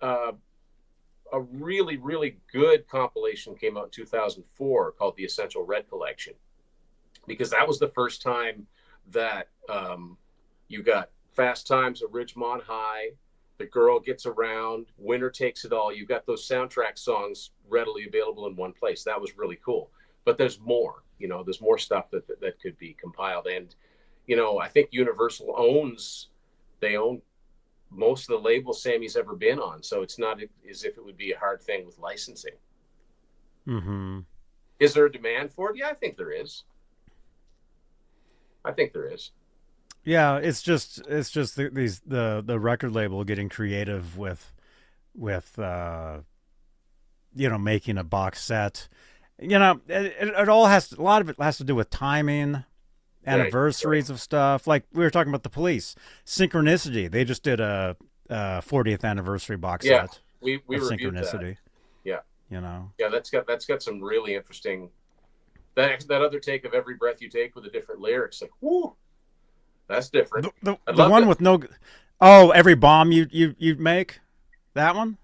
a really, really good compilation came out in 2004 called the Essential Red Collection, because that was the first time that you got Fast Times at Ridgemont High, The Girl Gets Around, Winter Takes It All. You got those soundtrack songs readily available in one place. That was really cool. But there's more, there's more stuff that could be compiled. And, I think Universal they own most of the labels Sammy's ever been on. So it's not as if it would be a hard thing with licensing. Mm-hmm. Is there a demand for it? Yeah, I think there is. Yeah, it's just the record label getting creative with making a box set. It all has, a lot of it has to do with timing, anniversaries of stuff. Like we were talking about the Police, Synchronicity. They just did a 40th anniversary box set. We reviewed Synchronicity. That. Yeah. Yeah, that's got some really interesting. That other take of Every Breath You Take with a different lyrics, like, whoo, that's different. The one with no, Every Bomb you make, that one.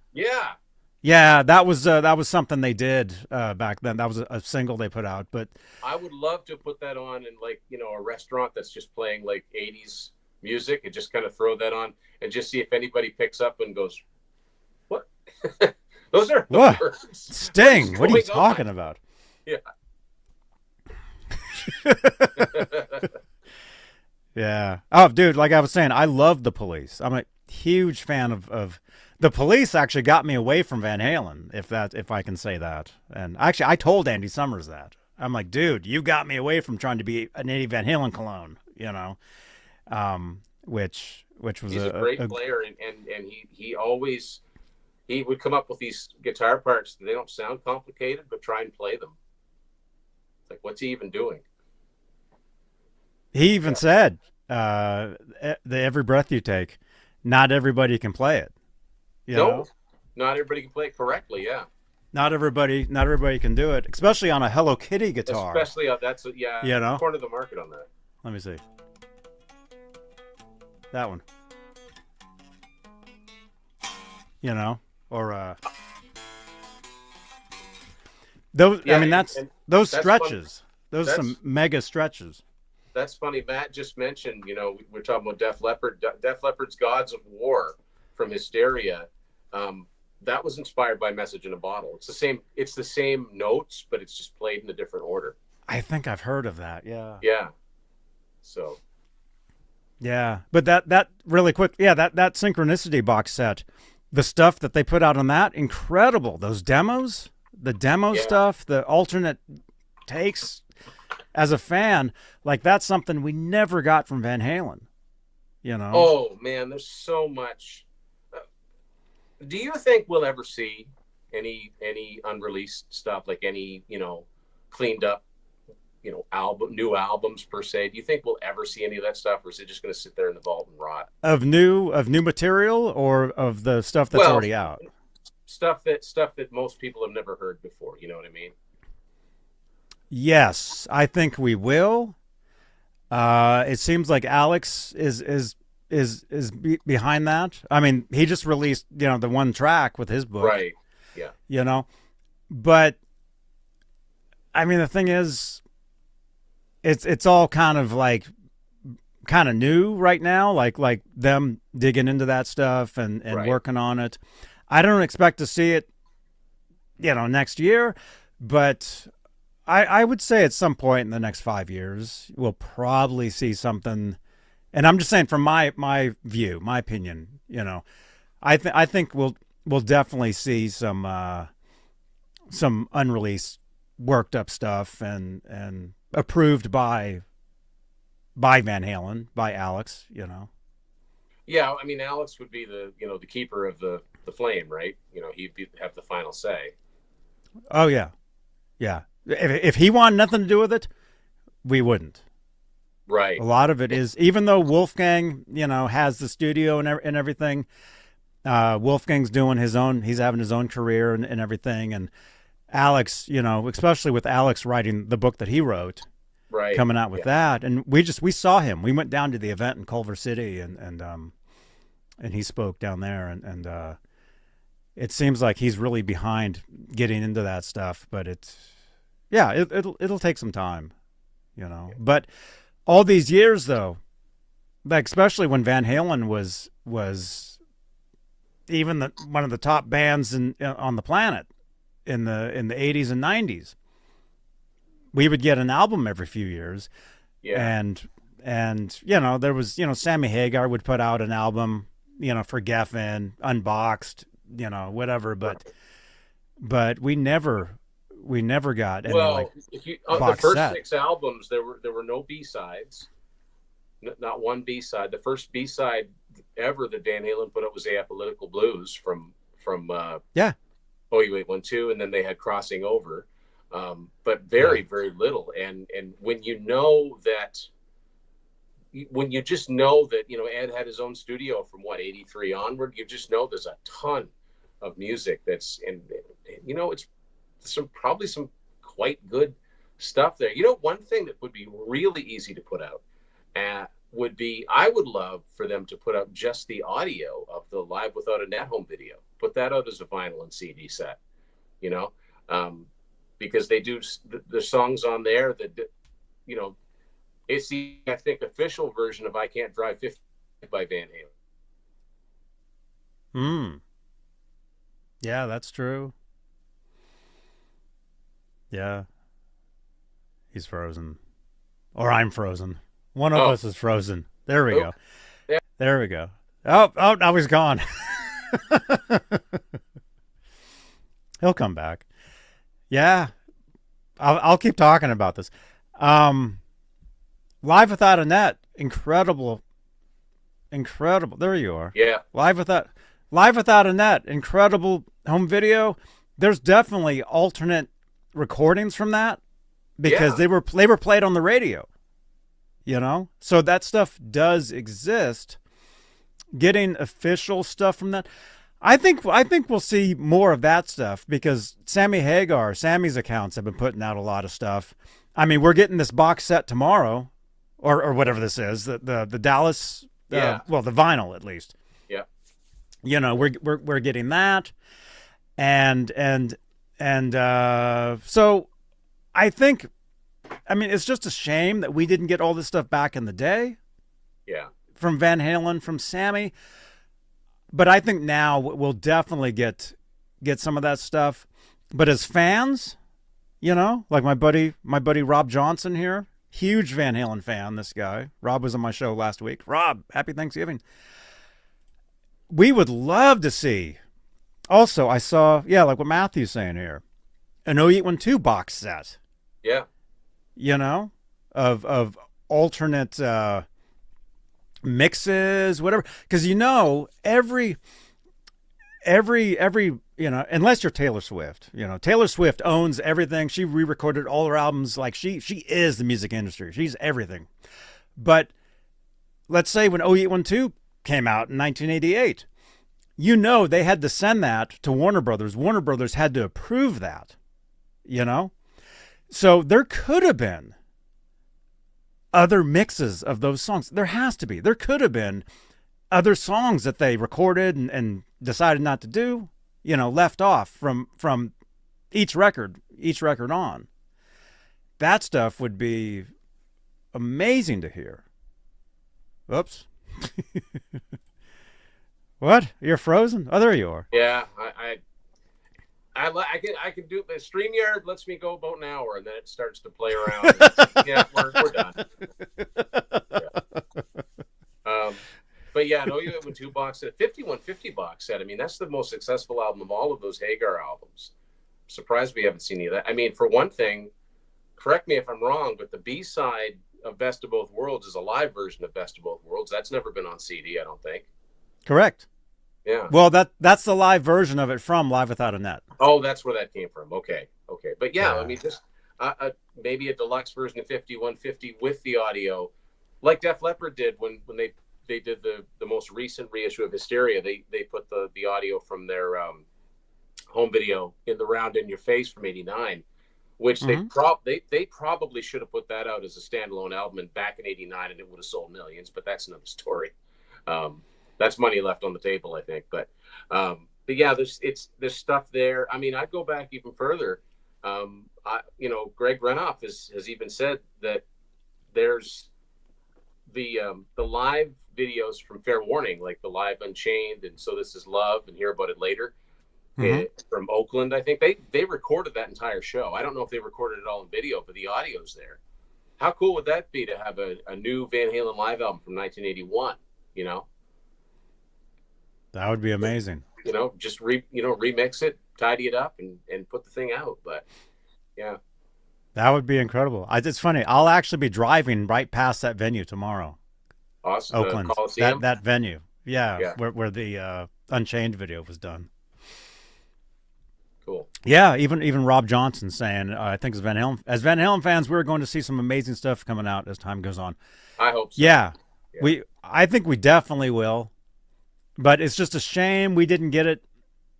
Yeah, that was something they did back then. That was a single they put out. But I would love to put that on in a restaurant that's just playing like 80s music, and just kind of throw that on and just see if anybody picks up and goes, "What? Those are what? Sting? What are you talking about?" Yeah. Yeah. Oh, dude, like I was saying, I love the Police. I'm a huge fan of the Police. Actually got me away from Van Halen, if I can say that. And actually, I told Andy Summers that. I'm like, dude, you got me away from trying to be an Eddie Van Halen clone, which was he's a great player, and he would come up with these guitar parts. They don't sound complicated, but try and play them. It's like, what's he even doing? He even said, the Every Breath You Take, not everybody can play it. No, not everybody can play it correctly. Yeah. Not everybody can do it, especially on a Hello Kitty guitar. Especially that's corner of the market on that. Let me see. That one. Or those. Yeah, I mean, those stretches. Those are some mega stretches. That's funny. Matt just mentioned, we're talking about Def Leppard. Def Leppard's Gods of War from Hysteria. That was inspired by Message in a Bottle. It's the same notes, but it's just played in a different order. I think I've heard of that. Yeah. Yeah. So. Yeah, but that really quick. Yeah, that Synchronicity box set, the stuff that they put out on that, incredible. Those demos, the demo stuff, the alternate takes. As a fan, like, that's something we never got from Van Halen, Oh man, there's so much. Do you think we'll ever see any unreleased stuff, like any cleaned up new albums per se? Do you think we'll ever see any of that stuff, or is it just going to sit there in the vault and rot? Of new material, or of the stuff that's already out? Stuff that most people have never heard before. You know what I mean? Yes, I think we will. It seems like Alex is behind that. I mean, he just released the one track with his book, right? Yeah. But I mean, the thing is, it's all kind of new right now, like them digging into that stuff and working on it. I don't expect to see it, next year, but I would say at some point in the next 5 years, we'll probably see something. And I'm just saying from my view, my opinion, you know, I think we'll definitely see some unreleased, worked up stuff and approved by Van Halen, by Alex, you know. Yeah, I mean, Alex would be the keeper of the flame, right? You know, he'd have the final say. Oh yeah, yeah. If he wanted nothing to do with it, we wouldn't. Right. A lot of it is, even though Wolfgang, you know, has the studio and everything. Wolfgang's doing his own. He's having his own career and everything. And Alex, you know, especially with Alex writing the book that he wrote, right, coming out with that, and we saw him. We went down to the event in Culver City, and he spoke down there, and it seems like he's really behind getting into that stuff. But it'll take some time, you know. But all these years though, like especially when Van Halen was even one of the top bands on the planet in the 80s and 90s. We would get an album every few years. Yeah. And you know, there was, you know, Sammy Hagar would put out an album, you know, for Geffen, unboxed, you know, whatever, but we never got any, well, like, the first set. 6 albums there were no B-sides. Not one B-side. The first B-side ever that Van Halen put out was Apolitical Blues from yeah. Oh, you wait 1 2, and then they had Crossing Over, but very little. And when you just know that, you know, Ed had his own studio from 83 onward, you just know there's a ton of music that's, and you know, it's probably some quite good stuff there. You know, one thing that would be really easy to put out would be, I would love for them to put up just the audio of the Live Without a Net home video. Put that out as a vinyl and CD set, you know, because they do the songs on there that, you know, it's the, I think, official version of I Can't Drive 50 by Van Halen. Yeah, that's true. Yeah. He's frozen. Or I'm frozen. One of us is frozen. There we go. Yeah. There we go. Oh, now he's gone. He'll come back. Yeah. I'll keep talking about this. Live Without a Net, incredible. There you are. Yeah. Live Without a Net, incredible home video. There's definitely alternate recordings from that because they were played on the radio. You know, so that stuff does exist. Getting official stuff from that, I think we'll see more of that stuff because Sammy's accounts have been putting out a lot of stuff. I mean, we're getting this box set tomorrow, or whatever this is, the Dallas, well, the vinyl at least. Yeah. You know, we're getting that, and so I think. I mean, it's just a shame that we didn't get all this stuff back in the day. Yeah. From Van Halen, from Sammy. But I think now we'll definitely get some of that stuff. But as fans, you know, like my buddy Rob Johnson here, huge Van Halen fan, this guy. Rob was on my show last week. Rob, happy Thanksgiving. We would love to see. Also, I saw, like what Matthew's saying here, an 0812 box set. Yeah. You know, of alternate mixes, whatever. Because, you know, every, you know, unless you're Taylor Swift, you know, Taylor Swift owns everything. She re-recorded all her albums. Like she is the music industry. She's everything. But let's say when 0812 came out in 1988, you know, they had to send that to Warner Brothers. Warner Brothers had to approve that, you know. So there could have been other mixes of those songs. There has to be. There could have been other songs that they recorded and decided not to do, you know, left off from each record on. That stuff would be amazing to hear. Oops. What? You're frozen? Oh, there you are. Yeah, I can do StreamYard lets me go about an hour, and then it starts to play around. Yeah, we're done. Yeah. But yeah, no, you have a 2 box set, 5150 box set. I mean, that's the most successful album of all of those Hagar albums. I'm surprised we haven't seen any of that. I mean, for one thing, correct me if I'm wrong, but the B side of Best of Both Worlds is a live version of Best of Both Worlds. That's never been on CD, I don't think. Correct. Yeah. Well, that's the live version of it from Live Without a Net. Oh, that's where that came from. Okay. But yeah, I mean, just maybe a deluxe version of 5150 with the audio, like Def Leppard did when they did the most recent reissue of Hysteria. They put the audio from their home video in the Round in Your Face from '89, which they probably should have put that out as a standalone album and back in '89, and it would have sold millions. But that's another story. That's money left on the table, I think. But yeah, there's stuff there. I mean, I'd go back even further. Greg Renoff has even said that there's the live videos from Fair Warning, like the live Unchained and So This Is Love and Hear About It Later from Oakland. I think they recorded that entire show. I don't know if they recorded it all in video, but the audio's there. How cool would that be to have a new Van Halen live album from 1981? You know, that would be amazing. You know, just remix it, tidy it up, and put the thing out. But yeah, that would be incredible. It's funny. I'll actually be driving right past that venue tomorrow. Awesome. Oakland. That venue. Yeah. Where the Unchained video was done. Cool. Yeah, even Rob Johnson saying, I think as Van Halen fans, we're going to see some amazing stuff coming out as time goes on. I hope so. Yeah. I think we definitely will. But it's just a shame we didn't get it,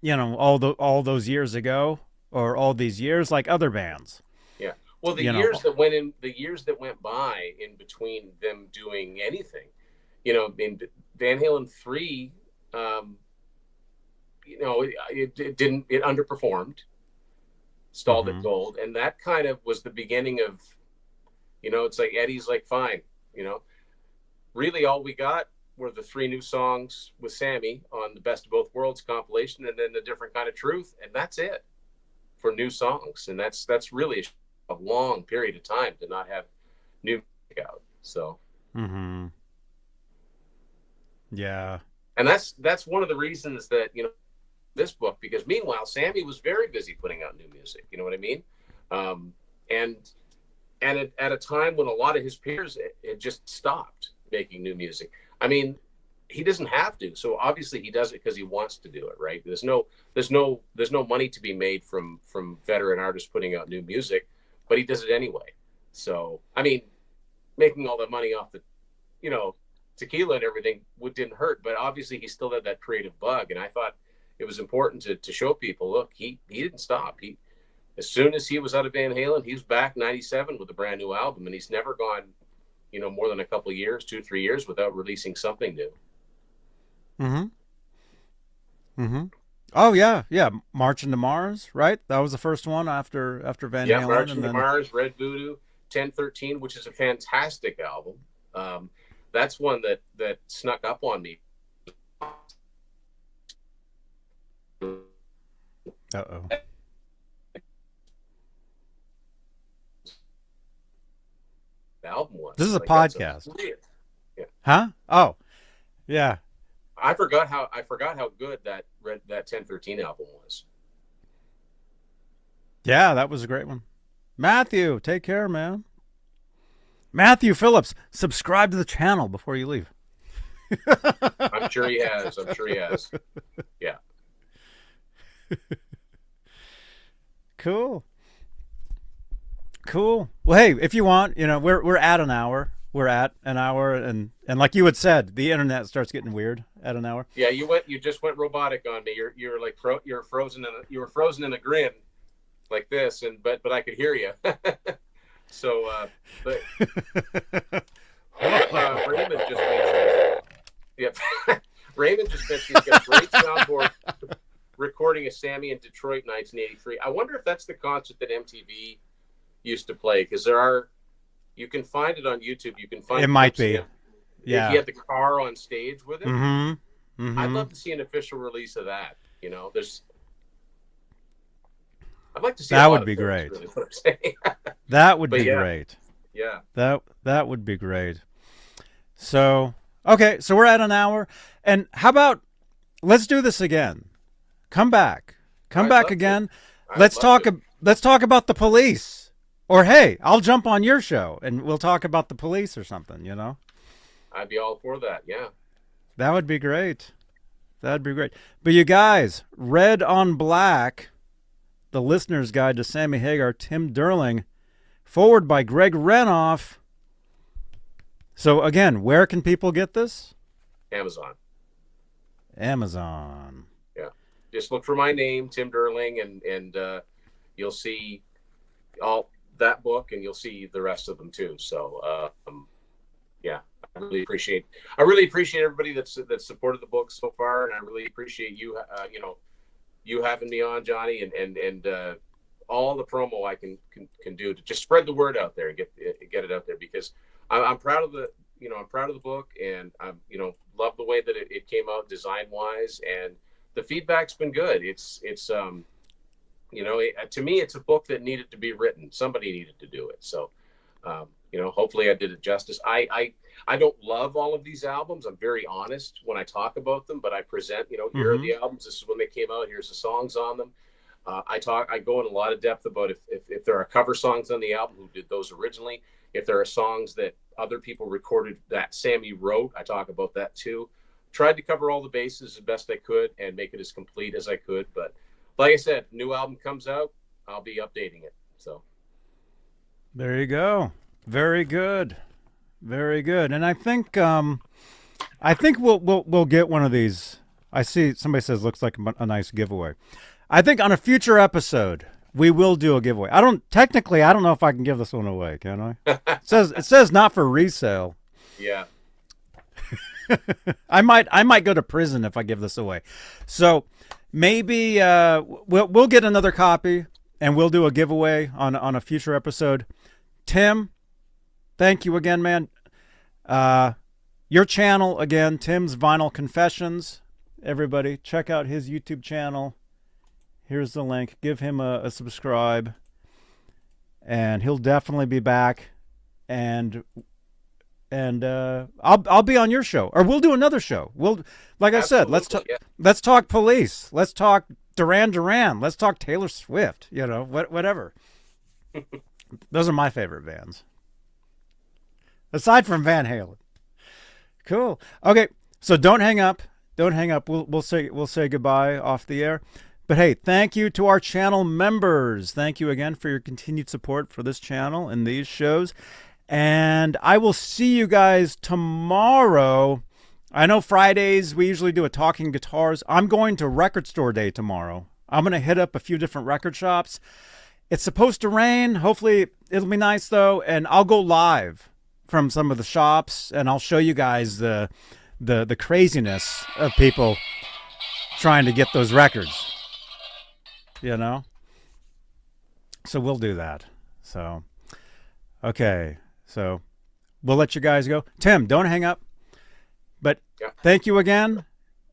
all those years ago, or all these years like other bands. Yeah. Well, the years that went by in between them doing anything, in Van Halen 3, it underperformed, stalled at gold, and that kind of was the beginning of, it's like Eddie's like, fine, really all we got were the 3 new songs with Sammy on the Best of Both Worlds compilation, and then A Different Kind of Truth, and that's it for new songs. And that's really a long period of time to not have new music out. So yeah, and that's one of the reasons that this book, because meanwhile Sammy was very busy putting out new music, you know what I mean, and at a time when a lot of his peers had just stopped making new music. I mean, he doesn't have to. So obviously he does it because he wants to do it, right? There's no money to be made from veteran artists putting out new music, but he does it anyway. So I mean, making all the money off the, tequila and everything didn't hurt, but obviously he still had that creative bug. And I thought it was important to show people, look, he didn't stop. As soon as he was out of Van Halen, he was back 97 with a brand new album, and he's never gone more than a couple of years, 2-3 years without releasing something new. Oh yeah. March into Mars, right? That was the first one after Van Halen. Yeah, March into Mars, Red Voodoo, 1013, which is a fantastic album. That's one that snuck up on me. Uh-oh. The album was. This is a podcast. Yeah. Huh? Oh, yeah. I forgot how good that 1013 album was. Yeah, that was a great one. Matthew, take care, man. Matthew Phillips, subscribe to the channel before you leave. I'm sure he has. Yeah. Cool. Well, hey, if you want, we're at an hour. We're at an hour, and like you had said, the internet starts getting weird at an hour. Yeah, you just went robotic on me. You're like you're frozen in a grin, like this, but I could hear you. So, but Raymond just mentioned. Yep, Raymond just mentioned he's got a great soundboard recording of Sammy in Detroit, 1983. I wonder if that's the concert that MTV used to play, because you can find it on YouTube. You can find it might be. Yeah, he had the car on stage with him. I'd love to see an official release of that. There's I'd like to see that a lot would of be things, great. really, is what I'm saying. That would But be yeah. great. Yeah. That would be great. So, okay, so we're at an hour. And how about let's do this again. Come back. Come I'd back love again. to. Let's I'd love talk to. let's talk about the police. Or hey, I'll jump on your show and we'll talk about the police or something, you know? I'd be all for that. Yeah. That would be great. That'd be great. But you guys, Red on Black, the listener's guide to Sammy Hagar, Tim Durling, forward by Greg Renoff. So again, where can people get this? Amazon. Amazon. Yeah. Just look for my name, Tim Durling, and you'll see all that book, and you'll see the rest of them too. So, yeah, I really appreciate everybody that's supported the book so far, and I really appreciate you, you having me on, Johnny, and all the promo I can do to just spread the word out there and get it out there, because I'm proud of I'm proud of the book, and I'm love the way that it came out design wise, and the feedback's been good. It's to me it's a book that needed to be written. Somebody needed to do it. So hopefully I did it justice. I don't love all of these albums. I'm very honest when I talk about them, but I present, here are the albums. This is when they came out. Here's the songs on them. I go in a lot of depth about if there are cover songs on the album, who did those originally. If there are songs that other people recorded that Sammy wrote, I talk about that too. Tried to cover all the bases as best I could and make it as complete as I could. But like I said, new album comes out, I'll be updating it. So there you go. Very good. Very good. And I think we'll get one of these. I see somebody says looks like a nice giveaway. I think on a future episode we will do a giveaway. I don't know if I can give this one away, can I? It says not for resale. Yeah. I might go to prison if I give this away. So maybe we'll get another copy and we'll do a giveaway on a future episode. Tim, thank you again, man. Your channel again, Tim's Vinyl Confessions. Everybody, check out his YouTube channel. Here's the link. Give him a subscribe, and he'll definitely be back. And I'll be on your show, or we'll do another show. Like I said, let's talk police. Let's talk Duran. Let's talk Taylor Swift. Whatever. Those are my favorite bands, aside from Van Halen. Cool. Okay, so don't hang up. We'll say goodbye off the air. But hey, thank you to our channel members. Thank you again for your continued support for this channel and these shows. And I will see you guys tomorrow. I know Fridays we usually do a Talking Guitars. I'm going to Record Store Day tomorrow. I'm going to hit up a few different record shops. It's supposed to rain. Hopefully it'll be nice though. And I'll go live from some of the shops and I'll show you guys the craziness of people trying to get those records. So we'll do that. So, okay. So we'll let you guys go. Tim, don't hang up. But Thank you again,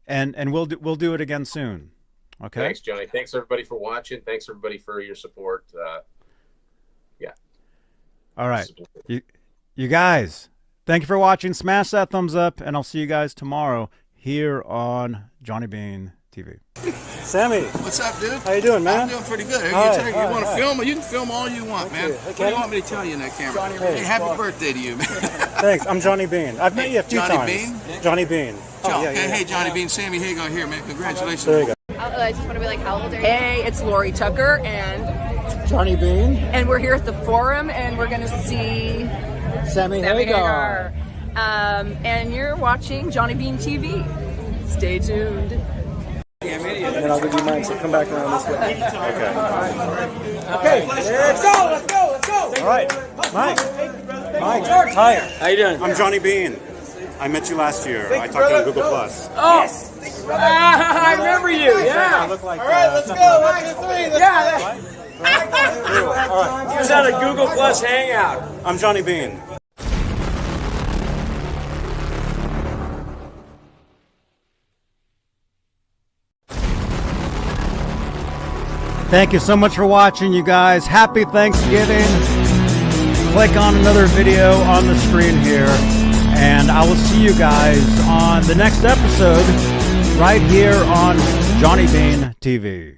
and we'll do it again soon. Okay. Thanks, Johnny. Thanks everybody for watching. Thanks everybody for your support. All right. You guys, thank you for watching. Smash that thumbs up, and I'll see you guys tomorrow here on Johnny Bean TV. Sammy. What's up, dude? How you doing, man? I'm doing pretty good. Hi, you want to film? You can film all you want, man. What do you want me to tell you in that camera? Hey, happy birthday to you, man. Thanks. I'm Johnny Bean. I've met you a few times. Johnny Bean? Johnny Bean. Hey, Johnny Bean. Sammy Hagar here, man. Congratulations. There you go. I just want to be like, how old are you? Hey, it's Lori Tucker, and Johnny Bean. And we're here at the Forum, and we're going to see Sammy Hagar. And you're watching Johnny Bean TV. Stay tuned. And then I'll give you mine, so come back around this way. Okay, let's go. All right, Mike, hi. How you doing? I'm Johnny Bean. I met you last year. I talked to you on Google+. Oh, yes. I remember you. Yeah. I look like, All right, let's go. 1, 2, 3. Yeah. All right. He was at a Google Plus hangout. I'm Johnny Bean. Thank you so much for watching, you guys. Happy Thanksgiving. Click on another video on the screen here, and I will see you guys on the next episode right here on Johnny Bean TV.